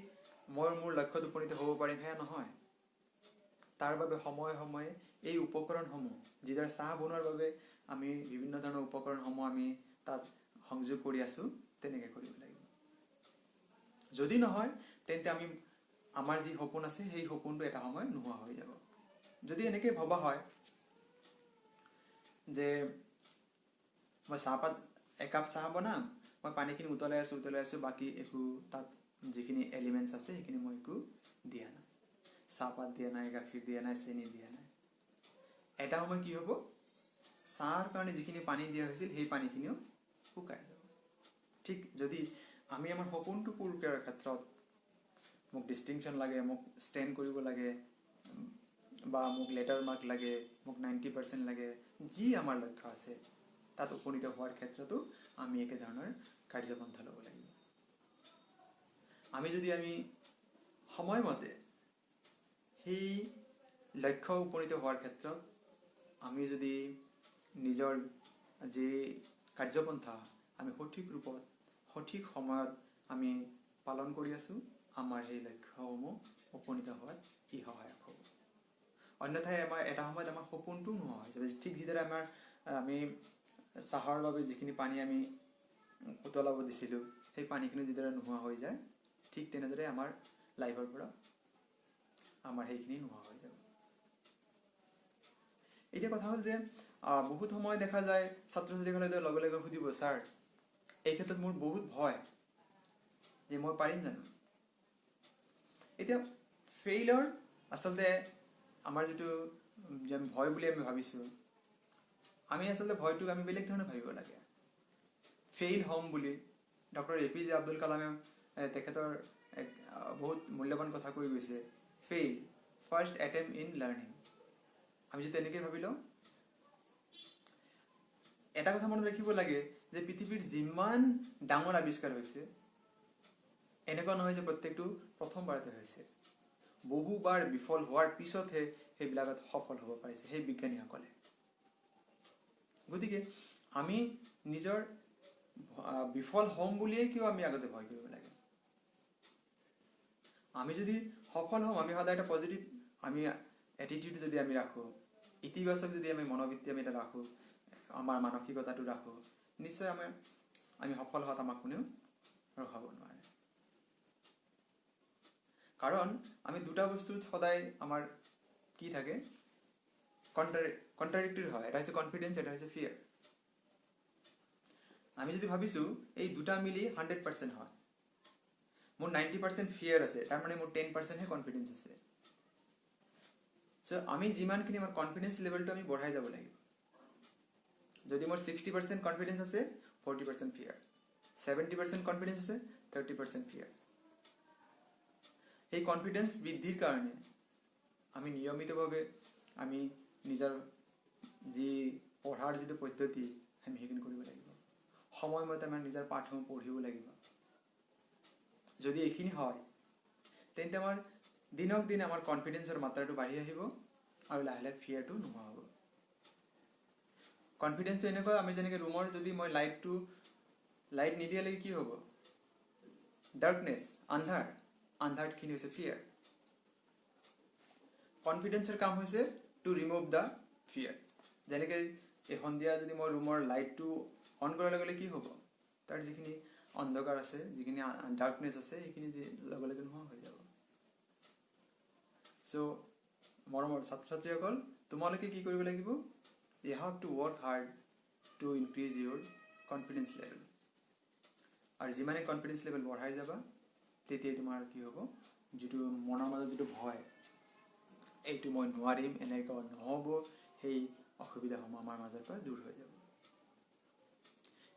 মই মোৰ লক্ষ্যত উপনীত হ'ব পাৰিম, সেয়া নহয়। তাৰ বাবে সময়ে সময়ে এই উপকৰণসমূহ, যিদৰে চাহ বনোৱাৰ বাবে আমি বিভিন্ন ধৰণৰ উপকৰণসমূহ আমি তাত সংযোগ কৰি আছোঁ, তেনেকৈ কৰিব লাগিব। যদি নহয়, তেন্তে আমাৰ যি সপোন আছে, সেই সপোনটো এটা সময় নোহোৱা হৈ যাব। যদি এনেকৈ ভবা হয় যে মই একাপ চাহ বনাম, মই পানীখিনি উতলাই আছোঁ, বাকী একো তাত যিখিনি এলিমেণ্টছ আছে সেইখিনি মই একো দিয়া নাই, চাহপাত দিয়া নাই, গাখীৰ দিয়া নাই, চেনি দিয়া নাই, এটা সময় কি হ'ব, চাহৰ কাৰণে যিখিনি পানী দিয়া হৈছিল সেই পানীখিনিও শুকাই যাব। ঠিক যদি আমি আমাৰ সপোনটো পূৰ কৰাৰ ক্ষেত্ৰত মোক ডিষ্টিংশ্যন লাগে, মোক ষ্টেণ্ড কৰিব লাগে, বা মোক লেটাৰ মাৰ্ক লাগে, মোক 90% লাগে, যি আমাৰ লক্ষ্য আছে, তাত উপনীত হোৱাৰ ক্ষেত্ৰতো আমি একেধৰণৰ কাৰ্যপন্থা ল'ব লাগিব। আমি সময়মতে সেই লক্ষ্য উপনীত হোৱাৰ ক্ষেত্ৰত আমি যদি নিজৰ যি কাৰ্যপন্থা আমি সঠিক ৰূপত, সঠিক সময়ত আমি পালন কৰি আছোঁ, আমাৰ সেই লক্ষ্যসমূহ উপনীত হোৱাত ই সহায়ক হ'ব। অন্যথাই এটা সময়ত আমাৰ সপোনটোও নোহোৱা হৈ যাব। ঠিক যিদৰে আমি চাহৰ বাবে যিখিনি পানী আমি উতলাব দিছিলোঁ, সেই পানীখিনি যিদৰে নোহোৱা হৈ যায়, ঠিক তেনেদৰে আমাৰ লাইফৰ পৰা আমাৰ সেইখিনি নোহোৱা হৈ যাব। এতিয়া কথা হ'ল যে বহুত সময় দেখা যায় ছাত্ৰ ছাত্ৰীসকলে লগে লগে সুধিব, ছাৰ এই ক্ষেত্ৰত মোৰ বহুত ভয় যে মই পাৰিম জানো? এতিয়া ফেইলৰ আচলতে আমাৰ যিটো ভয় বুলি আমি ভাবিছোঁ, আমি আচলতে ভয়টোক আমি বেলেগ ধৰণে ভাবিব লাগে। ফেইল হ'ম বুলি ডক্টৰ APJ আব্দুল কালামে তেখেতৰ এক বহুত মূল্যৱান কথা কৈ গৈছে, fail first attempt in learning. আমি যদি তেনেকৈ ভাবি লওঁ, এটা কথা মনত ৰাখিব লাগে যে পৃথিৱীৰ যিমান ডাঙৰ আৱিষ্কাৰ হৈছে, এনেকুৱা নহয় যে প্ৰত্যেকটো প্ৰথমবাৰতে হৈছে। বহুবাৰ বিফল হোৱাৰ পিছতহে সেইবিলাকত সফল হ'ব পাৰিছে সেই বিজ্ঞানীসকলে। গতিকে আমি নিজৰ বিফল হ'ম বুলিয়েই কিয় আমি আগতে ভয় কৰিব লাগে? আমি যদি সফল হ'ম, আমি সদায় এটা পজিটিভ আমি এটিটিউড যদি আমি ৰাখোঁ, ইতিবাচক যদি আমি মনোবৃত্তি আমি এটা ৰাখোঁ, আমাৰ মানসিকতাটো ৰাখোঁ, নিশ্চয় আমি সফল হোৱাত আমাক কোনেও ৰখাব নোৱাৰে। কাৰণ আমি দুটা বস্তুত সদায় আমাৰ কি থাকে, কণ্ট্ৰাডিক্টৰি হয়। এটা হৈছে কনফিডেন্স, এটা হৈছে ফিয়াৰ। আমি যদি ভাবিছোঁ এই দুটা মিলি 100% হয়, মোৰ 90% ফিয়াৰ আছে, তাৰমানে মোৰ 10%হে কনফিডেন্স আছে। চ' আমি যিমানখিনি আমাৰ কনফিডেন্স লেভেলটো আমি বঢ়াই যাব লাগিব। যদি মোৰ 60% কনফিডেন্স আছে, 40% ফিয়াৰ, 70% কনফিডেন্স আছে, 30% ফিয়াৰ। সেই কনফিডেন্স বৃদ্ধিৰ কাৰণে আমি নিয়মিতভাৱে আমি নিজৰ যি পঢ়াৰ যিটো পদ্ধতি আমি সেইখিনি কৰিব লাগিব। সময়মতে আমাৰ নিজৰ পাঠসমূহ পঢ়িব লাগিব। যদি এইখিনি হয়, তেন্তে আমাৰ দিনক দিন আমাৰ কনফিডেন্সৰ মাত্ৰাটো বাঢ়ি আহিব আৰু লাহে লাহে ফিয়াৰটো নোহোৱা হ'ব। কনফিডেন্সটো এনেকুৱা, আমি যেনেকৈ ৰুমৰ যদি মই লাইট নিদিয়ালৈকে কি হ'ব, ডাৰ্কনেছ, আন্ধাৰখিনি হৈছে ফিয়াৰ। কনফিডেন্সৰ কাম হৈছে টু ৰিমুভ দ্য ফিয়াৰ। যেনেকৈ এই সন্ধিয়া যদি মই ৰুমৰ লাইটটো অন কৰাৰ লগে লগে কি হ'ব, তাৰ যিখিনি অন্ধকাৰ আছে, যিখিনি ডাৰ্কনেছ আছে, সেইখিনি লগে লগে নোহোৱা হৈ যাব। চ' মৰমৰ ছাত্ৰ ছাত্ৰীসকল, তোমালোকে কি কৰিব লাগিব, you have to work hard to increase your confidence level. আৰু যিমানে কনফিডেন্স লেভেল বঢ়াই যাবা, তেতিয়াই তোমাৰ কি হ'ব, যিটো মনৰ মাজত যিটো ভয়, এইটো মই নোৱাৰিম, এনেকুৱা নহ'ব, সেই অসুবিধাসমূহ আমাৰ মাজৰ পৰা দূৰ হৈ যাব।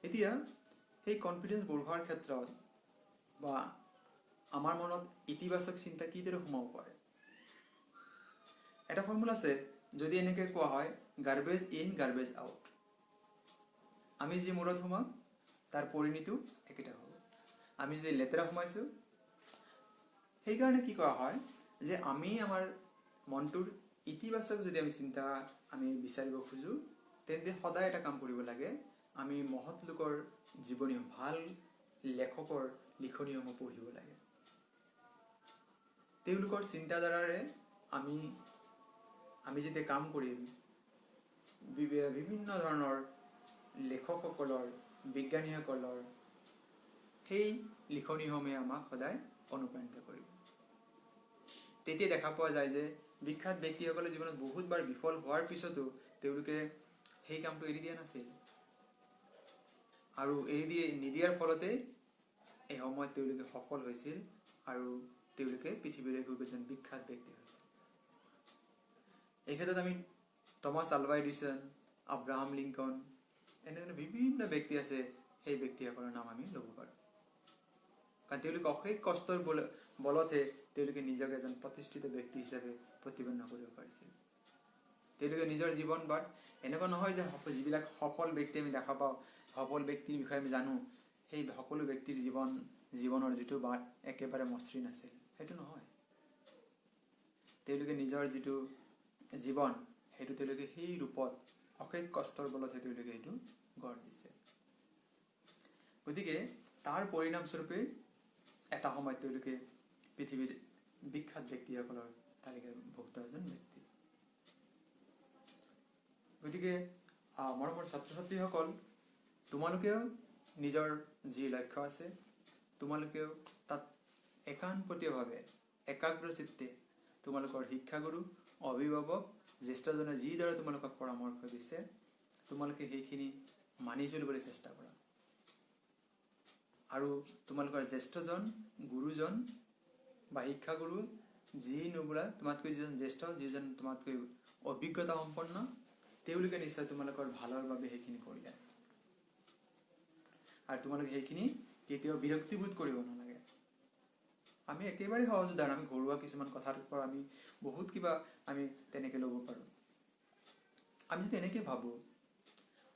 এতিয়া সেই কনফিডেন্স বঢ়োৱাৰ ক্ষেত্ৰত বা আমাৰ মনত ইতিবাচক চিন্তা কিদৰে সোমাব পাৰে। এটা ফৰ্মুলা আছে, যদি এনেকৈ কোৱা হয়, গাৰ্বেজ ইন গাৰ্বেজ আউট। আমি যি মূৰত সোমাম তাৰ পৰিণতিও একেটা হ'ব। আমি যদি লেতেৰা সোমাইছোঁ, সেইকাৰণে কি কৰা হয় যে আমি আমাৰ মনটোৰ ইতিবাচক যদি আমি চিন্তা আমি বিচাৰিব খোজোঁ, তেন্তে সদায় এটা কাম কৰিব লাগে, আমি মহৎ লোকৰ জীৱনী, ভাল লেখকৰ লিখনিসমূহ পঢ়িব লাগে। তেওঁলোকৰ চিন্তাধাৰাৰে আমি যেতিয়া কাম কৰিম, বিভিন্ন ধৰণৰ লেখকসকলৰ, বিজ্ঞানীসকলৰ সেই লিখনিসমূহে আমাক সদায় অনুপ্ৰাণিত কৰিব। তেতিয়া দেখা পোৱা যায় যে বিখ্যাত ব্যক্তিসকলে জীৱনত বহুতবাৰ বিফল হোৱাৰ পিছতো তেওঁলোকে সেই কামটো এৰি দিয়া নাছিল, আৰু এৰি নিদিয়াৰ ফলতে এই সময়ত তেওঁলোকে সফল হৈছিল আৰু তেওঁলোকে পৃথিৱীৰ এজন বিখ্যাত ব্যক্তি হৈছিল। এই ক্ষেত্ৰত আমি Thomas Alva Edison, Abraham Lincoln, এনেধৰণৰ বিভিন্ন ব্যক্তি আছে, সেই ব্যক্তিসকলৰ নাম আমি ল'ব পাৰোঁ। কাৰণ তেওঁলোকে অশেষ কষ্টৰ বলতহে তেওঁলোকে নিজকে এজন প্ৰতিষ্ঠিত ব্যক্তি হিচাপে প্ৰতিপন্ন কৰিব পাৰিছিল। তেওঁলোকে নিজৰ জীৱন বাট এনেকুৱা নহয় যে যিবিলাক সফল ব্যক্তি আমি দেখা পাওঁ, সফল ব্যক্তিৰ বিষয়ে আমি জানো, সেই সকলো ব্যক্তিৰ জীৱনৰ যিটো বাট একেবাৰে মসৃণ আছিল, সেইটো নহয়। তেওঁলোকে নিজৰ যিটো জীৱন, সেইটো তেওঁলোকে সেই ৰূপত অশেষ কষ্টৰ বলতহে তেওঁলোকে সেইটো গঢ় দিছে। গতিকে তাৰ পৰিণামস্বৰূপে এটা সময়ত তেওঁলোকে পৃথিৱীৰ বিখ্যাত ব্যক্তিসকলৰ তালিকাভুক্ত এজন ব্যক্তি। গতিকে মৰমৰ ছাত্ৰ ছাত্ৰীসকল, তোমালোকেও নিজৰ যি লক্ষ্য আছে, তোমালোকেও তাত একান্তভাৱে একাগ্ৰচিত্তে তোমালোকৰ শিক্ষাগুৰু, অভিভাৱক, জ্যেষ্ঠজনে যিদৰে তোমালোকক পৰামৰ্শ দিছে, তোমালোকে সেইখিনি মানি চলিবলৈ চেষ্টা কৰা। আৰু তোমালোকৰ জ্যেষ্ঠজন, গুৰুজন বা শিক্ষাগুৰু যি নোবোলা, তোমাতকৈ যিজন জ্যেষ্ঠ, যিজন তোমাতকৈ অভিজ্ঞতা সম্পন্ন, তেওঁলোকে নিশ্চয় তোমালোকৰ ভালৰ বাবে সেইখিনি কৰিলে। আৰু তোমালোকে সেইখিনি কেতিয়াও বিৰক্তিবোধ কৰিব নালাগে। আমি একেবাৰে সহজ উদাহৰণ, আমি ঘৰুৱা কিছুমান কথাৰ পৰা আমি বহুত কিবা আমি তেনেকৈ ল'ব পাৰোঁ। আমি যদি এনেকৈ ভাবোঁ,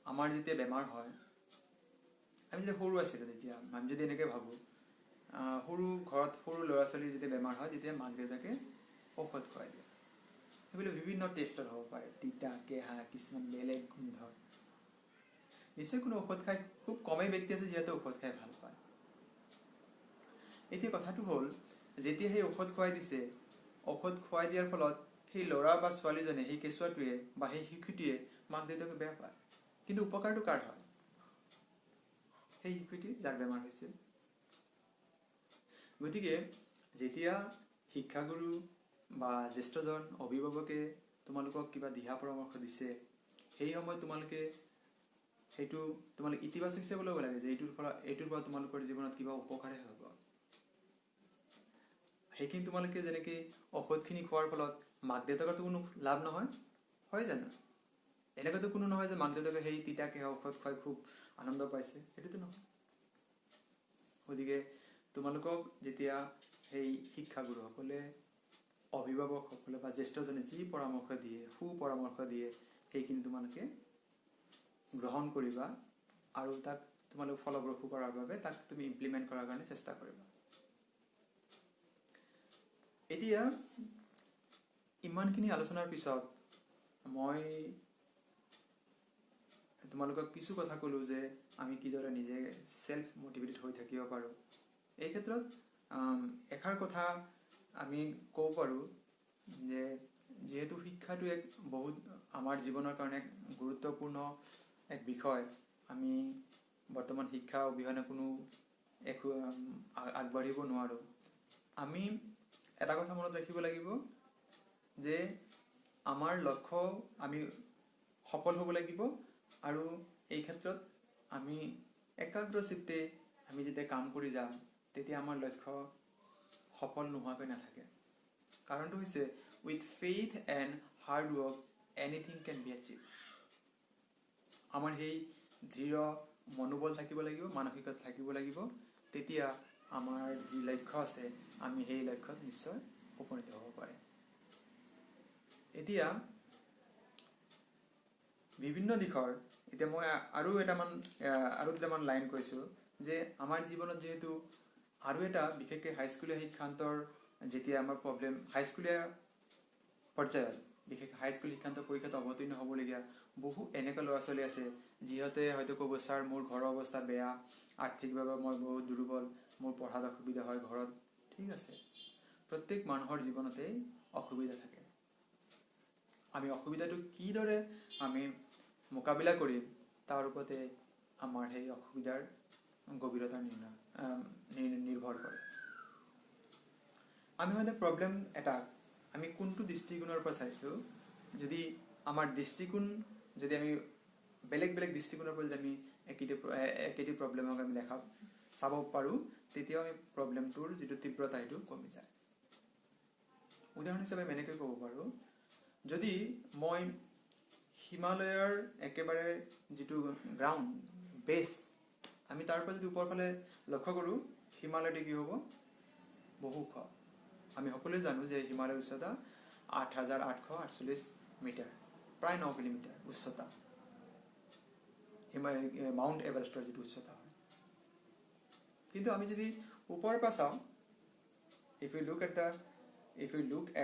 আমাৰ যেতিয়া বেমাৰ হয়, আমি যেতিয়া সৰু আছিলোঁ, তেতিয়া আমি যদি এনেকৈ ভাবোঁ, ঘৰত সৰু ল'ৰা ছোৱালীৰ যেতিয়া বেমাৰ হয়, তেতিয়া মাক দেউতাকে ঔষধ খুৱাই দিয়ে। সেইবিলাক বিভিন্ন টেষ্টৰ হ'ব পাৰে, তিতা, কেঁহা, কিছুমান বেলেগ গোন্ধৰ। নিশ্চয় কোনো ঔষধ খাই, খুব কমেই ব্যক্তি আছে যিহেতু ঔষধ খাই ভাল পায়। এতিয়া কথাটো হ'ল, যেতিয়া সেই ঔষধ খুৱাই দিছে, ঔষধ খুৱাই দিয়াৰ ফলত সেই ল'ৰা বা ছোৱালীজনে, সেই কেঁচুৱাটোৱে বা সেই শিশুটিয়ে মাক দেউতাকে বেয়া পায়, কিন্তু উপকাৰটো কাৰ হয়? সেই শিশুটি যাৰ বেমাৰ হৈছে। গতিকে যেতিয়া শিক্ষাগুৰু বা জ্যেষ্ঠজন অভিভাৱকে তোমালোকক কিবা দিহা পৰামৰ্শ দিছে, সেই সময়ত তোমালোকে ইতিবাচক হিচাপে ল'ব লাগে যে এইটোৰ পৰা তোমালোকৰ জীৱনত কিবা উপকাৰহে হ'ব। সেইখিনি তোমালোকে যেনেকৈ ঔষধখিনি খোৱাৰ ফলত মাক দেউতাকৰতো কোনো লাভ নহয়, হয় জানো? এনেকুৱাতো কোনো নহয় যে মাক দেউতাকে সেই তিতাকে ঔষধ খুৱাই খুব আনন্দ পাইছে, সেইটোতো নহয়। গতিকে তোমালোকক যেতিয়া সেই শিক্ষাগুৰুসকলে, অভিভাৱকসকলে বা জ্যেষ্ঠজনে যি পৰামৰ্শ দিয়ে, সুপৰামৰ্শ দিয়ে, সেইখিনি তোমালোকে গ্ৰহণ কৰিবা আৰু তাক তোমালোক ফলপ্ৰসূ কৰাৰ বাবে তাক তুমি ইমপ্লিমেণ্ট কৰাৰ কাৰণে চেষ্টা কৰিবা। এতিয়া ইমানখিনি আলোচনাৰ পিছত মই তোমালোকক কিছু কথা ক'লোঁ যে আমি কিদৰে নিজে চেল্ফ মটিভেটেড হৈ থাকিব পাৰোঁ। এই ক্ষেত্ৰত এষাৰ কথা আমি ক'ব পাৰোঁ যে যিহেতু শিক্ষাটো এক বহুত আমাৰ জীৱনৰ কাৰণে এক গুৰুত্বপূৰ্ণ এক বিষয়, আমি বৰ্তমান শিক্ষা অবিহনে কোনো একো আগবাঢ়িব নোৱাৰোঁ। আমি এটা কথা মনত ৰাখিব লাগিব যে আমাৰ লক্ষ্য আমি সফল হ'ব লাগিব, আৰু এই ক্ষেত্ৰত আমি একাগ্ৰচিত্তে আমি যেতিয়া কাম কৰি যাম তেতিয়া আমাৰ লক্ষ্য সফল নোহোৱাকৈ নাথাকে। কাৰণটো হৈছে with faith and hard work anything can be achieve. আমাৰ সেই দৃঢ় মনোবল থাকিব লাগিব, মানসিকতা থাকিব লাগিব, তেতিয়া আমাৰ যি লক্ষ্য আছে আমি সেই লক্ষ্যত নিশ্চয় উপনীত হ'ব পাৰে। এতিয়া বিভিন্ন দিশৰ, এতিয়া মই আৰু দুটামান লাইন কৈছোঁ যে আমাৰ জীৱনত যিহেতু আৰু এটা বিশেষকৈ হাইস্কুলীয়া শিক্ষান্তৰ যেতিয়া আমাৰ প্ৰব্লেম, হাইস্কুলীয়া পৰ্যায়ত বিশেষকৈ হাইস্কুল শিক্ষান্তৰ পৰীক্ষাত অৱতীৰ্ণ হ'বলগীয়া বহু এনেকুৱা ল'ৰা ছোৱালী আছে যিহঁতে হয়তো ক'ব, ছাৰ মোৰ ঘৰৰ অৱস্থা বেয়া, আৰ্থিকভাৱে মই বহুত দুৰ্বল, মোৰ পঢ়াত অসুবিধা হয় ঘৰত। ঠিক আছে, প্ৰত্যেক মানুহৰ জীৱনতেই অসুবিধা থাকে। আমি অসুবিধাটো কিদৰে আমি মোকাবিলা কৰিম তাৰ ওপৰতে আমাৰ সেই অসুবিধাৰ গভীৰতা নিৰ্ভৰ কৰে। আমি হয়তো প্ৰব্লেম এটা আমি কোনটো দৃষ্টিকোণৰ পৰা চাইছোঁ, যদি আমাৰ দৃষ্টিকোণ যদি আমি বেলেগ বেলেগ দৃষ্টিকোণৰ পৰা যদি আমি একেটি প্ৰব্লেমক আমি চাব পাৰোঁ, তেতিয়াও আমি প্ৰব্লেমটোৰ যিটো তীব্ৰতা সেইটো কমি যায়। উদাহৰণ হিচাপে আমি এনেকৈ ক'ব পাৰোঁ, যদি মই হিমালয়ৰ একেবাৰে যিটো গ্ৰাউণ্ড বেছ, আমি তাৰ পৰা যদি ওপৰৰ ফালে লক্ষ্য কৰোঁ, হিমালয়টো কি হ'ব? বহু ওখ। আমি সকলোৱে জানো যে হিমালয়ৰ উচ্চতা 8,848 মিটাৰ, প্ৰায় 9 কিলোমিটাৰ উচ্চতা। মাউণ্ট এভাৰেষ্টৰ যিটো উচ্চতা হয়। কিন্তু আমি যদি ওপৰৰ পৰা চাওঁ, if we look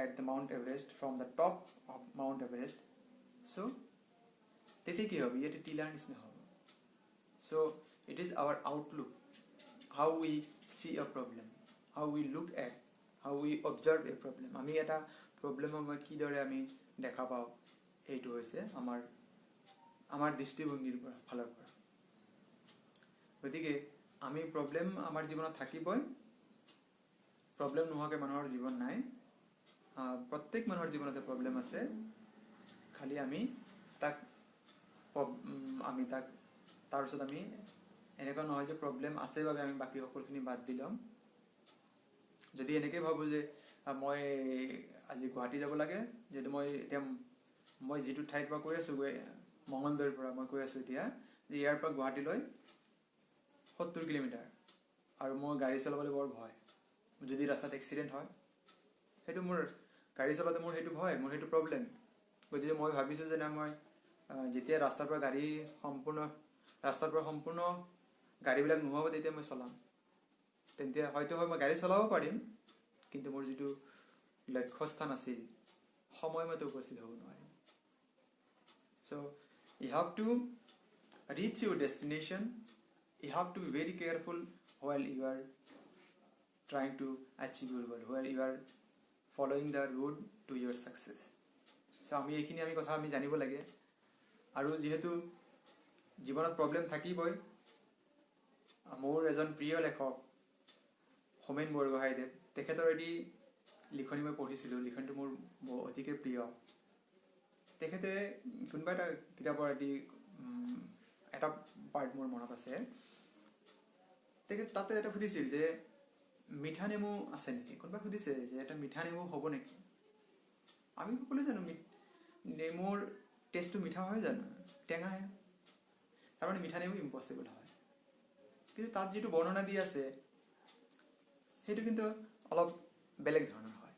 at the Mount Everest from the top of Mount Everest, so তেতিয়া কি হ'ব? ইয়াতে টিলাৰ নিচিনা হ'ব। So it is our outlook, how we see a problem, how we look at, how we observe a problem. আমি এটা প্ৰব্লেমক কিদৰে আমি দেখা পাওঁ, এইটো হৈছে আমাৰ দৃষ্টিভংগীৰ ফালৰ পৰা। গতিকে আমি প্ৰব্লেম আমাৰ জীৱনত থাকিবই, প্ৰব্লেম নোহোৱাকৈ মানুহৰ জীৱন নাই। প্ৰত্যেক মানুহৰ জীৱনতে প্ৰব্লেম আছে, খালি আমি তাক তাৰপিছত আমি এনেকুৱা নহয় যে প্ৰব্লেম আছে বাবে আমি বাকী সকলোখিনি বাদ দি ল'ম। যদি এনেকৈ ভাবোঁ যে মই আজি গুৱাহাটী যাব লাগে, যিহেতু মই যিটো ঠাইৰ পৰা কৈ আছোঁ, মঙলদৈৰ পৰা মই কৈ আছোঁ এতিয়া, যে ইয়াৰ পৰা গুৱাহাটীলৈ 70 কিলোমিটাৰ, আৰু মোৰ গাড়ী চলাবলৈ বৰ ভয়। যদি ৰাস্তাত এক্সিডেণ্ট হয়, সেইটো মোৰ গাড়ী চলাওঁতে মোৰ সেইটো ভয়, মোৰ সেইটো প্ৰব্লেম। গতিকে মই ভাবিছোঁ যে মই যেতিয়া ৰাস্তাৰ পৰা সম্পূৰ্ণ গাড়ীবিলাক নোহোৱাব তেতিয়া মই চলাম। তেন্তে হয়তো মই গাড়ী চলাব পাৰিম, কিন্তু মোৰ যিটো লক্ষ্যস্থান আছিল সময়মতে উপস্থিত হ'ব নোৱাৰিম। So you have to reach your destination. You have to be very careful while you are trying to achieve your goal, while you are following the road to your success. চ' আমি কথা আমি জানিব লাগে আৰু যিহেতু জীৱনত প্ৰব্লেম থাকিবই মোৰ এজন প্ৰিয় লেখক হোমেন বৰগোহাঁইদেৱ তেখেতৰ এটি লিখনি মই পঢ়িছিলোঁ লিখনিটো মোৰ অতিকে প্ৰিয় তেখেতে কোনোবা এটা কিতাপৰ এটা পাৰ্ট মোৰ মনত আছে তেখেত তাতে এটা সুধিছিল যে মিঠা নেমু আছে নেকি কোনোবা সুধিছে যে এটা মিঠা নেমু হ'ব নেকি আমি সকলোৱে জানো নেমুৰ টেষ্টটো মিঠা হয় জানো টেঙাহে তাৰমানে মিঠা নেমু ইম্পচিবল হয় কিন্তু তাত যিটো বৰ্ণনা দি আছে সেইটো কিন্তু অলপ বেলেগ ধৰণৰ হয়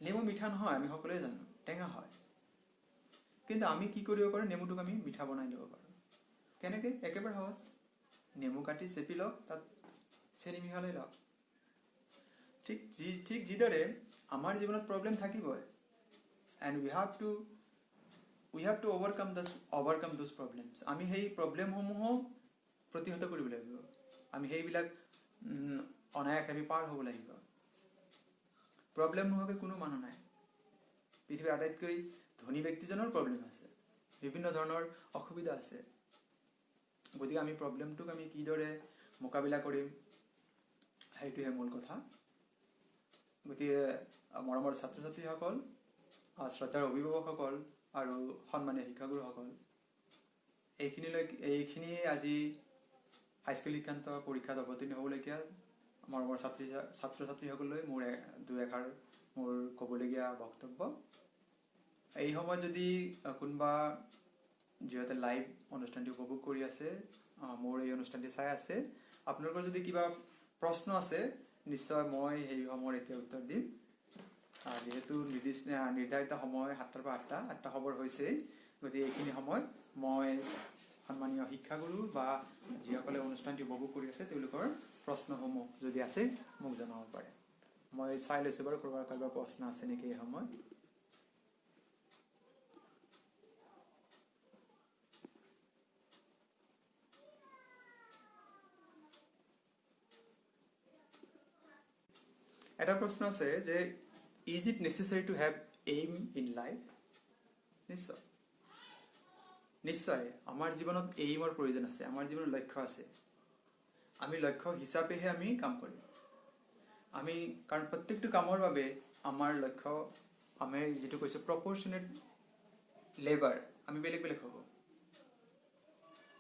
নেমু মিঠা নহয় আমি সকলোৱে জানো টেঙা হয় কিন্তু আমি কি কৰিব পাৰোঁ নেমুটোক আমি মিঠা বনাই ল'ব পাৰোঁ কেনেকৈ একেবাৰে সহজ নেমু কাটি চেপি লওক তাত চেনি মিহলাই লওক ঠিক যিদৰে আমাৰ জীৱনত প্ৰব্লেম থাকিবই and we have to অভাৰকাম those problems আমি সেই প্ৰব্লেমসমূহক প্ৰতিহত কৰিব লাগিব আমি সেইবিলাক অনায়াসে আমি পাৰ হ'ব লাগিব প্ৰব্লেম নোহোৱাকৈ কোনো মানুহ নাই পৃথিৱীৰ আটাইতকৈ ধনী ব্যক্তিজনৰ প্ৰব্লেম আছে বিভিন্ন ধৰণৰ অসুবিধা আছে গতিকে আমি প্ৰব্লেমটোক আমি কিদৰে মোকাবিলা কৰিম সেইটোহে মূল কথা গতিকে মৰমৰ ছাত্ৰ ছাত্ৰীসকল শ্ৰদ্ধাৰ অভিভাৱকসকল আৰু সন্মানীয় শিক্ষাগুৰুসকল এইখিনিয়ে আজি হাইস্কুল শিক্ষান্ত পৰীক্ষাত অৱতীৰ্ণ হ'বলগীয়া মৰমৰ ছাত্ৰ ছাত্ৰীসকললৈ মোৰ দুই এষাৰ মোৰ ক'বলগীয়া বক্তব্য এই সময়ত যদি কোনোবা যিহেতু লাইভ অনুষ্ঠানটি উপভোগ কৰি আছে মোৰ এই অনুষ্ঠানটি চাই আছে আপোনালোকৰ যদি কিবা প্ৰশ্ন আছে নিশ্চয় মই সেই সময়ৰ এতিয়া উত্তৰ দিম যিহেতু নিৰ্ধাৰিত সময় 7টাৰ পৰা 8টা খবৰ হৈছেই গতিকে এইখিনি সময়ত মই সন্মানীয় শিক্ষাগুৰু বা যিসকলে অনুষ্ঠানটি উপভোগ কৰি আছে তেওঁলোকৰ প্ৰশ্নসমূহ যদি আছে মোক জনাব পাৰে মই চাই লৈছোঁ বাৰু কাৰোবাৰ প্ৰশ্ন আছে নেকি এই সময়ত এটা প্ৰশ্ন আছে যে is it necessary to have aim in life নিশ্চয় আমাৰ জীৱনত এইমৰ প্ৰয়োজন আছে আমাৰ জীৱনত লক্ষ্য আছে আমি লক্ষ্য হিচাপেহে আমি কাম কৰিম কাৰণ প্ৰত্যেকটো কামৰ বাবে আমাৰ লক্ষ্য আমি যিটো কৈছোঁ প্ৰপৰ্চনেট লেবাৰ আমি বেলেগ বেলেগ হ'ব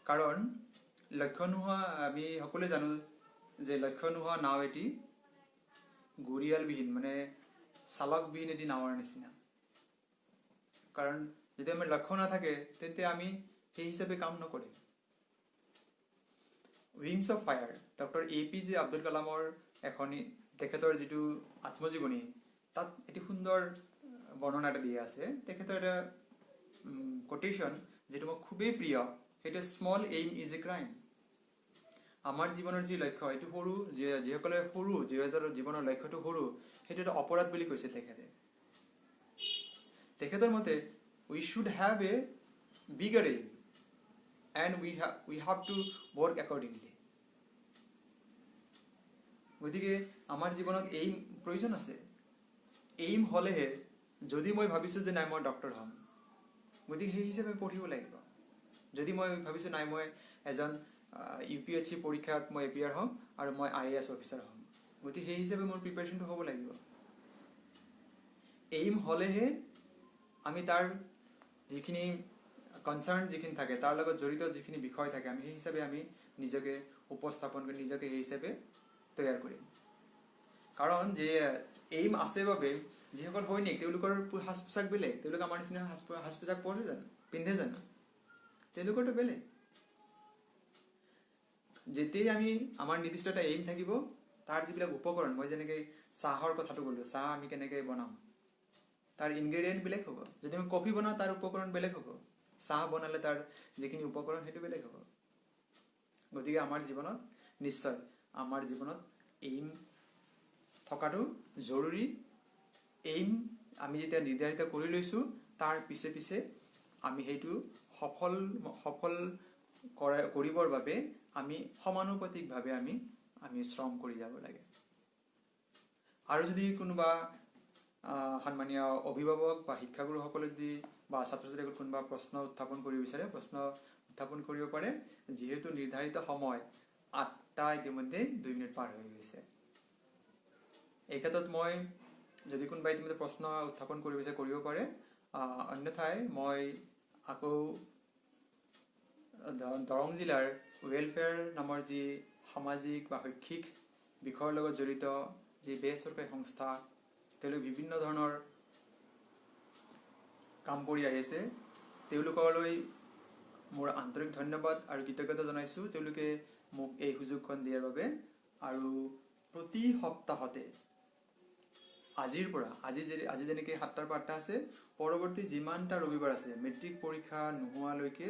কাৰণ লক্ষ্য নোহোৱা আমি সকলোৱে জানো যে লক্ষ্য নোহোৱা নাও এটি গুৰিয়ালবিহীন মানে চালকবিহীন এটি নাৱৰ নিচিনা কাৰণ যদি আমাৰ লক্ষ্য নাথাকে তেন্তে আমি সেই হিচাপে কাম নকৰিম wings of fire doctor APJ Abdul কালামৰ এখনি তেখেতৰ যিটো আত্মজীৱনী তাত এটি সুন্দৰ বৰ্ণনা এটা দিয়া আছে তেখেতৰ এটা কোটেশ্যন যেটো মোৰ খুবেই প্ৰিয় সেইটো small aim is a crime আমাৰ জীৱনৰ যি লক্ষ্য এইটো সৰু যিসকলে সৰু যিহেতু জীৱনৰ লক্ষ্যটো সৰু সেইটো এটা অপৰাধ বুলি কৈছে তেখেতৰ মতে we should have a bigger aim and we have to work accordingly গতিকে আমাৰ জীৱনত এইম প্ৰয়োজন আছে এইম হ'লেহে যদি মই ভাবিছোঁ যে নাই মই ডক্টৰ হ'ম গতিকে সেই হিচাপে পঢ়িব লাগিব যদি মই ভাবিছোঁ নাই মই এজন UPSC পৰীক্ষাত মই এপিয়াৰ হ'ম আৰু মই IAS অফিচাৰ হ'ম গতিকে সেই হিচাপে মোৰ প্ৰিপাৰেশ্যনটো হ'ব লাগিব এইম হ'লেহে আমি তাৰ যিখিনি কনচাৰ্ণ যিখিনি থাকে তাৰ লগত জড়িত যিখিনি বিষয় থাকে আমি সেই হিচাপে আমি নিজকে উপস্থাপন কৰি নিজকে সেই হিচাপে তৈয়াৰ কৰিম কাৰণ যে এইম আছে বাবে যিসকল সৈনিক তেওঁলোকৰ সাজ পোছাক বেলেগ তেওঁলোক আমাৰ নিচিনা সাজ পোছাক পিন্ধে জানো তেওঁলোকৰতো বেলেগ যেতিয়াই আমি আমাৰ নিৰ্দিষ্ট এটা এইম থাকিব তাৰ যিবিলাক উপকৰণ মই যেনেকৈ চাহৰ কথাটো ক'লোঁ চাহ আমি কেনেকৈ বনাম তাৰ ইনগ্ৰেডিয়েণ্ট বেলেগ হ'ব যদি আমি কফি বনাওঁ তাৰ উপকৰণ বেলেগ হ'ব চাহ বনালে তাৰ যিখিনি উপকৰণ সেইটো বেলেগ হ'ব গতিকে আমাৰ জীৱনত নিশ্চয় আমাৰ জীৱনত এইম থকাটো জৰুৰী এইম আমি যেতিয়া নিৰ্ধাৰিত কৰি লৈছোঁ তাৰ পিছে পিছে আমি সেইটো সফল কৰিবৰ বাবে আমি সমানুপাতিকভাৱে আমি শ্ৰম কৰি যাব লাগে আৰু যদি কোনোবা সন্মানীয় অভিভাৱক বা শিক্ষাগুৰুসকলে যদি বা ছাত্ৰ ছাত্ৰীসকলে কোনোবা প্ৰশ্ন উত্থাপন কৰিব বিচাৰে প্ৰশ্ন উত্থাপন কৰিব পাৰে, যিহেতু নিৰ্ধাৰিত সময় 8টা ইতিমধ্যে 2 মিনিট পাৰ হৈ গৈছে। এই ক্ষেত্ৰত মই যদি কোনোবা ইতিমধ্যে প্ৰশ্ন উত্থাপন কৰিব বিচাৰে কৰিব পাৰে, অন্যথাই মই আকৌ দৰং জিলাৰ ৱেলফেয়াৰ নামৰ যি সামাজিক বা শৈক্ষিক বিষয়ৰ লগত জড়িত যি বেচৰকাৰী সংস্থা, তেওঁলোকে বিভিন্ন ধৰণৰ কাম কৰি আহিছে, তেওঁলোকলৈ মোৰ আন্তৰিক ধন্যবাদ আৰু কৃতজ্ঞতা জনাইছোঁ তেওঁলোকে মোক এই সুযোগখন দিয়াৰ বাবে। আৰু প্ৰতি সপ্তাহতে আজি যেনেকৈ 7টাৰ পৰা 8টা আছে, পৰৱৰ্তী যিমানটা ৰবিবাৰ আছে মেট্ৰিক পৰীক্ষা নোহোৱালৈকে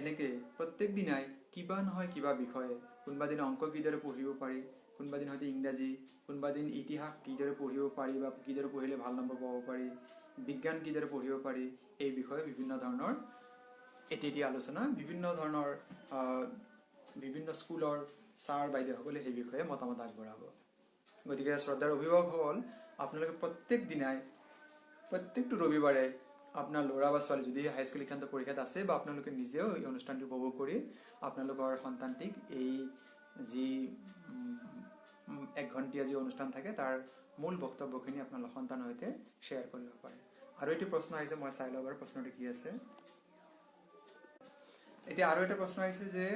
এনেকৈ প্ৰত্যেক দিনাই কিবা নহয় কিবা বিষয়ে, কোনোবা দিন অংক কিদৰে পঢ়িব পাৰি, কোনোবা দিন হয়তো ইংৰাজী, কোনোবা দিন ইতিহাস কিদৰে পঢ়িব পাৰি বা কিদৰে পঢ়িলে ভাল নম্বৰ পাব পাৰি, বিজ্ঞান কিদৰে পঢ়িব পাৰি, এই বিষয়ে বিভিন্ন ধৰণৰ এটি আলোচনা বিভিন্ন ধৰণৰ বিভিন্ন স্কুলৰ ছাৰ বাইদেউসকলে সেই বিষয়ে মতামত আগবঢ়াব। গতিকে শ্ৰদ্ধাৰ অভিভাৱকসকল, আপোনালোকে প্ৰত্যেক দিনাই প্ৰত্যেকটো ৰবিবাৰে আপোনাৰ ল'ৰা বা ছোৱালী যদি হাইস্কুল শিক্ষান্ত পৰীক্ষাত আছে বা আপোনালোকে নিজেও এই অনুষ্ঠানটো উপভোগ কৰি আপোনালোকৰ সন্তানটিক এই যি 1 ঘণ্টীয়া যি অনুষ্ঠান থাকে তাৰ মূল বক্তব্যখিনি আপোনালোকৰ সন্তানৰ সৈতে শ্বেয়াৰ কৰিব পাৰে। আৰু এটি প্ৰশ্ন আহিছে, মই চাই লওঁ বাৰু প্ৰশ্নটো কি আছে। এতিয়া আৰু এটা প্ৰশ্ন আহিছে যে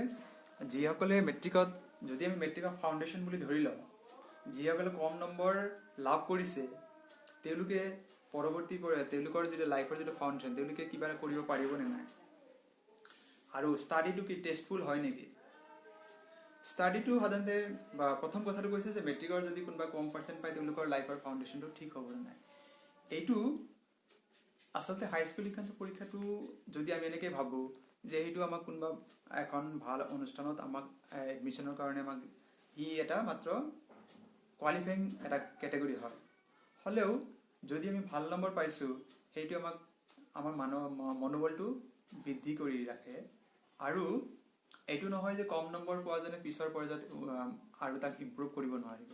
যিসকলে মেট্ৰিকত, যদি আমি মেট্ৰিকৰ ফাউণ্ডেশ্যন বুলি ধৰি লওঁ, যিসকলে কম নম্বৰ লাভ কৰিছে তেওঁলোকে পৰৱৰ্তী তেওঁলোকৰ যিটো লাইফৰ যিটো ফাউণ্ডেশ্যন তেওঁলোকে কিবা কৰিব পাৰিবনে নাই, আৰু ষ্টাডিটো কি টেষ্টফুল হয় নেকি? ষ্টাডিটো সাধাৰণতে বা প্ৰথম কথাটো কৈছে যে মেট্ৰিকৰ যদি কোনোবা কম পাৰ্চেণ্ট পায় তেওঁলোকৰ লাইফৰ ফাউণ্ডেশ্যনটো ঠিক হ'বনে নাই। এইটো আচলতে হাইস্কুল শিক্ষান্ত পৰীক্ষাটো যদি আমি এনেকৈ ভাবোঁ যে সেইটো আমাক কোনোবা এখন ভাল অনুষ্ঠানত আমাক এডমিশ্যনৰ কাৰণে আমাক এটা মাত্ৰ কোৱালিফাইং এটা কেটেগৰী হয়, হ'লেও যদি আমি ভাল নম্বৰ পাইছোঁ সেইটো আমাক আমাৰ মনোবলটো বৃদ্ধি কৰি ৰাখে। আৰু এইটো নহয় যে কম নম্বৰ পোৱাজনে পিছৰ পৰ্যায়ত আৰু তাক ইম্প্ৰুভ কৰিব নোৱাৰিব।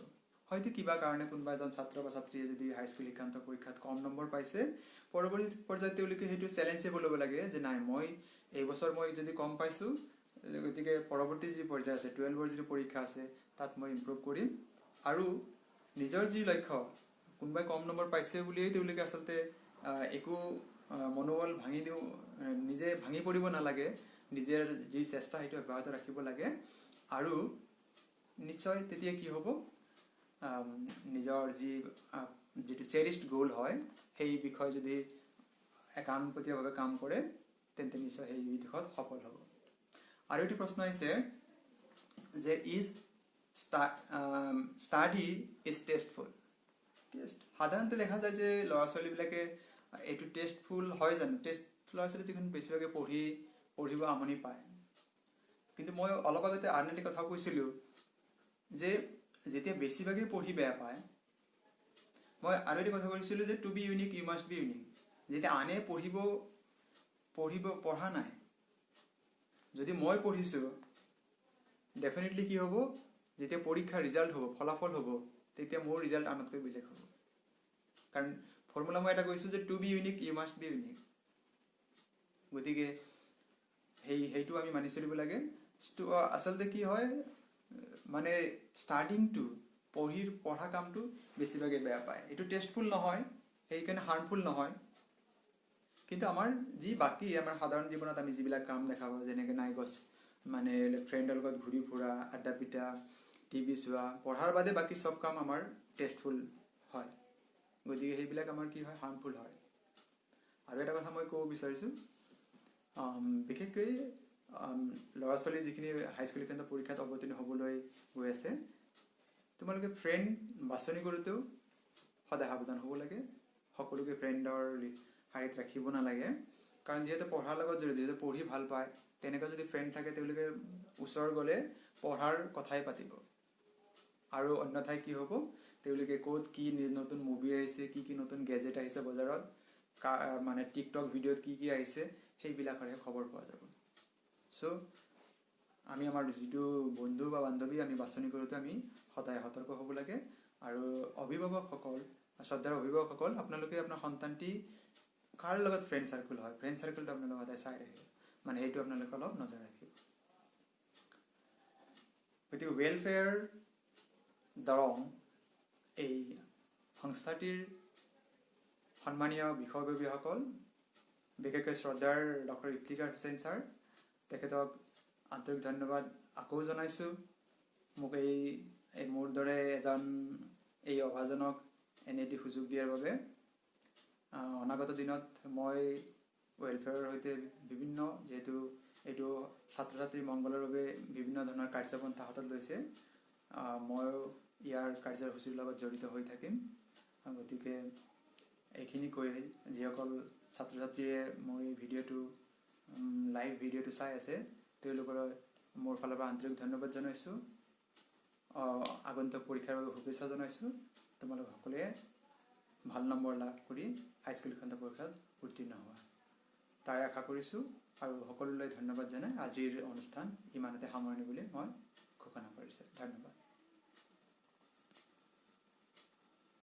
হয়তো কিবা কাৰণে কোনোবা এজন ছাত্ৰ বা ছাত্ৰীয়ে যদি হাইস্কুল শিক্ষান্ত পৰীক্ষাত কম নম্বৰ পাইছে, পৰৱৰ্তী পৰ্যায়ত তেওঁলোকে সেইটো চেলেঞ্জেবল ল'ব লাগে যে নাই, মই এইবছৰ মই যদি কম পাইছোঁ, গতিকে পৰৱৰ্তী যি পৰ্যায় আছে 12ৰ যিটো পৰীক্ষা আছে তাত মই ইম্প্ৰুভ কৰিম। আৰু নিজৰ যি লক্ষ্য, কোনোবাই কম নম্বৰ পাইছে বুলিয়েই তেওঁলোকে আচলতে একো মনোবল নিজে ভাঙি পৰিব নালাগে, নিজৰ যি চেষ্টা সেইটো অব্যাহত ৰাখিব লাগে। আৰু নিশ্চয় তেতিয়া কি হ'ব, নিজৰ যিটো চেৰিছড গ'ল হয় সেই বিষয়ে যদি একান্তপতীয়াভাৱে কাম কৰে তেন্তে নিশ্চয় সেই দিশত সফল হ'ব। আৰু এটি প্ৰশ্ন আহিছে যে ষ্টাডি ইজ টেষ্টফুল। সাধাৰণতে দেখা যায় যে ল'ৰা ছোৱালীবিলাকে এইটো টেষ্টফুল হয় জানো, ল'ৰা ছোৱালী বেছিভাগে পঢ়িব আমনি পায়। কিন্তু মই অলপ আগতে আন এটি কথা কৈছিলোঁ যে যেতিয়া বেছিভাগেই পঢ়ি বেয়া পায়, মই আৰু এটি কথা কৈছিলোঁ যে to be unique you must be unique. যেতিয়া আনে পঢ়া নাই, যদি মই পঢ়িছোঁ, ডেফিনেটলি কি হ'ব, যেতিয়া পৰীক্ষাৰ ৰিজাল্ট হ'ব, ফলাফল হ'ব, তেতিয়া মোৰ ৰিজাল্ট আনতকৈ বেলেগ হ'ব। কাৰণ ফৰ্মুলা মই এটা কৈছোঁ যে to be unique you must be unique. গতিকে সেইটো আমি মানি চলিব লাগে। আচলতে কি হয়, মানে ষ্টাৰ্টিংটো পঢ়া কামটো বেছিভাগে বেয়া পায়। এইটো টেষ্টফুল নহয়, সেইকাৰণে হাৰ্মফুল নহয়। কিন্তু আমাৰ যি বাকী আমাৰ সাধাৰণ জীৱনত আমি যিবিলাক কাম দেখা পাওঁ, যেনেকৈ নাইগছ মানে ফ্ৰেণ্ডৰ লগত ঘূৰি ফুৰা, আড্ডা পিটা, টিভি চোৱা, পঢ়াৰ বাদে বাকী চব কাম আমাৰ টেষ্টফুল হয়। গতিকে সেইবিলাক আমাৰ কি হয়, হাৰ্মফুল হয়। আৰু এটা কথা মই ক'ব বিচাৰিছোঁ, বিশেষকৈ ল'ৰা ছোৱালী যিখিনি হাইস্কুল শিক্ষান্ত পৰীক্ষাত অৱতীৰ্ণ হ'বলৈ গৈ আছে, তোমালোকে ফ্ৰেণ্ড বাছনি কৰোঁতেও সদায় সাৱধান হ'ব লাগে। সকলোকে ফ্ৰেণ্ডৰ শাৰীত ৰাখিব নালাগে। কাৰণ যিহেতু পঢ়াৰ লগত জড়িত, যিহেতু পঢ়ি ভাল পায়, তেনেকুৱা যদি ফ্ৰেণ্ড থাকে তেওঁলোকে ওচৰ গ'লে পঢ়াৰ কথাই পাতিব। আৰু অন্যথাই কি হ'ব, তেওঁলোকে ক'ত কি নতুন মুভি আহিছে, কি নতুন গেজেট আহিছে বজাৰত, মানে টিকটক ভিডিঅ'ত কি আহিছে, সেইবিলাকৰহে খবৰ পোৱা যাব। চ' আমি আমাৰ যিটো বন্ধু বা বান্ধৱী আমি বাছনি কৰোঁতে আমি সদায় সতৰ্ক হ'ব লাগে। আৰু অভিভাৱকসকল শ্ৰদ্ধাৰ অভিভাৱকসকল আপোনালোকে আপোনাৰ সন্তানটি কাৰ লগত ফ্ৰেণ্ড চাৰ্কেল হয়, ফ্ৰেণ্ড চাৰ্কেলটো আপোনালোকে সদায় চাই ৰাখিব, মানে সেইটো আপোনালোকে অলপ নজৰ ৰাখিব। গতিকে ৱেলফেয়াৰ দৰং এই সংস্থাটিৰ সন্মানীয় বিষয়ববীয়াসকল, বিশেষকৈ শ্ৰদ্ধাৰ ডক্টৰ ইফতিকাৰ হুছেইন ছাৰ, তেখেতক আন্তৰিক ধন্যবাদ আকৌ জনাইছোঁ। মোক এই মোৰ দৰে এজন এই অভাজনক এনে এটি সুযোগ দিয়াৰ বাবে। অনাগত দিনত মই ৱেলফেয়াৰৰ সৈতে বিভিন্ন, যিহেতু এইটো ছাত্ৰ ছাত্ৰীৰ মংগলৰ বাবে বিভিন্ন ধৰণৰ কাৰ্যপন্থা হাতত লৈছে, ময়ো ইয়াৰ কাৰ্যসূচীৰ লগত জড়িত হৈ থাকিম। গতিকে এইখিনি কৈ যিসকল ছাত্ৰ ছাত্ৰীয়ে মোৰ এই ভিডিঅ'টো লাইভ ভিডিঅ'টো চাই আছে, তেওঁলোকৰ মোৰ ফালৰ পৰা আন্তৰিক ধন্যবাদ জনাইছোঁ। আগন্তুক পৰীক্ষাৰ বাবে শুভেচ্ছা জনাইছোঁ। তোমালোক সকলোৱে ভাল নম্বৰ লাভ কৰি হাইস্কুল শিক্ষান্ত পৰীক্ষাত উত্তীৰ্ণ হোৱা, তাৰে আশা কৰিছোঁ। আৰু সকলোলৈ ধন্যবাদ জনাই আজিৰ অনুষ্ঠান ইমানতে সামৰণি বুলি মই ঘোষণা কৰিছোঁ। ধন্যবাদ।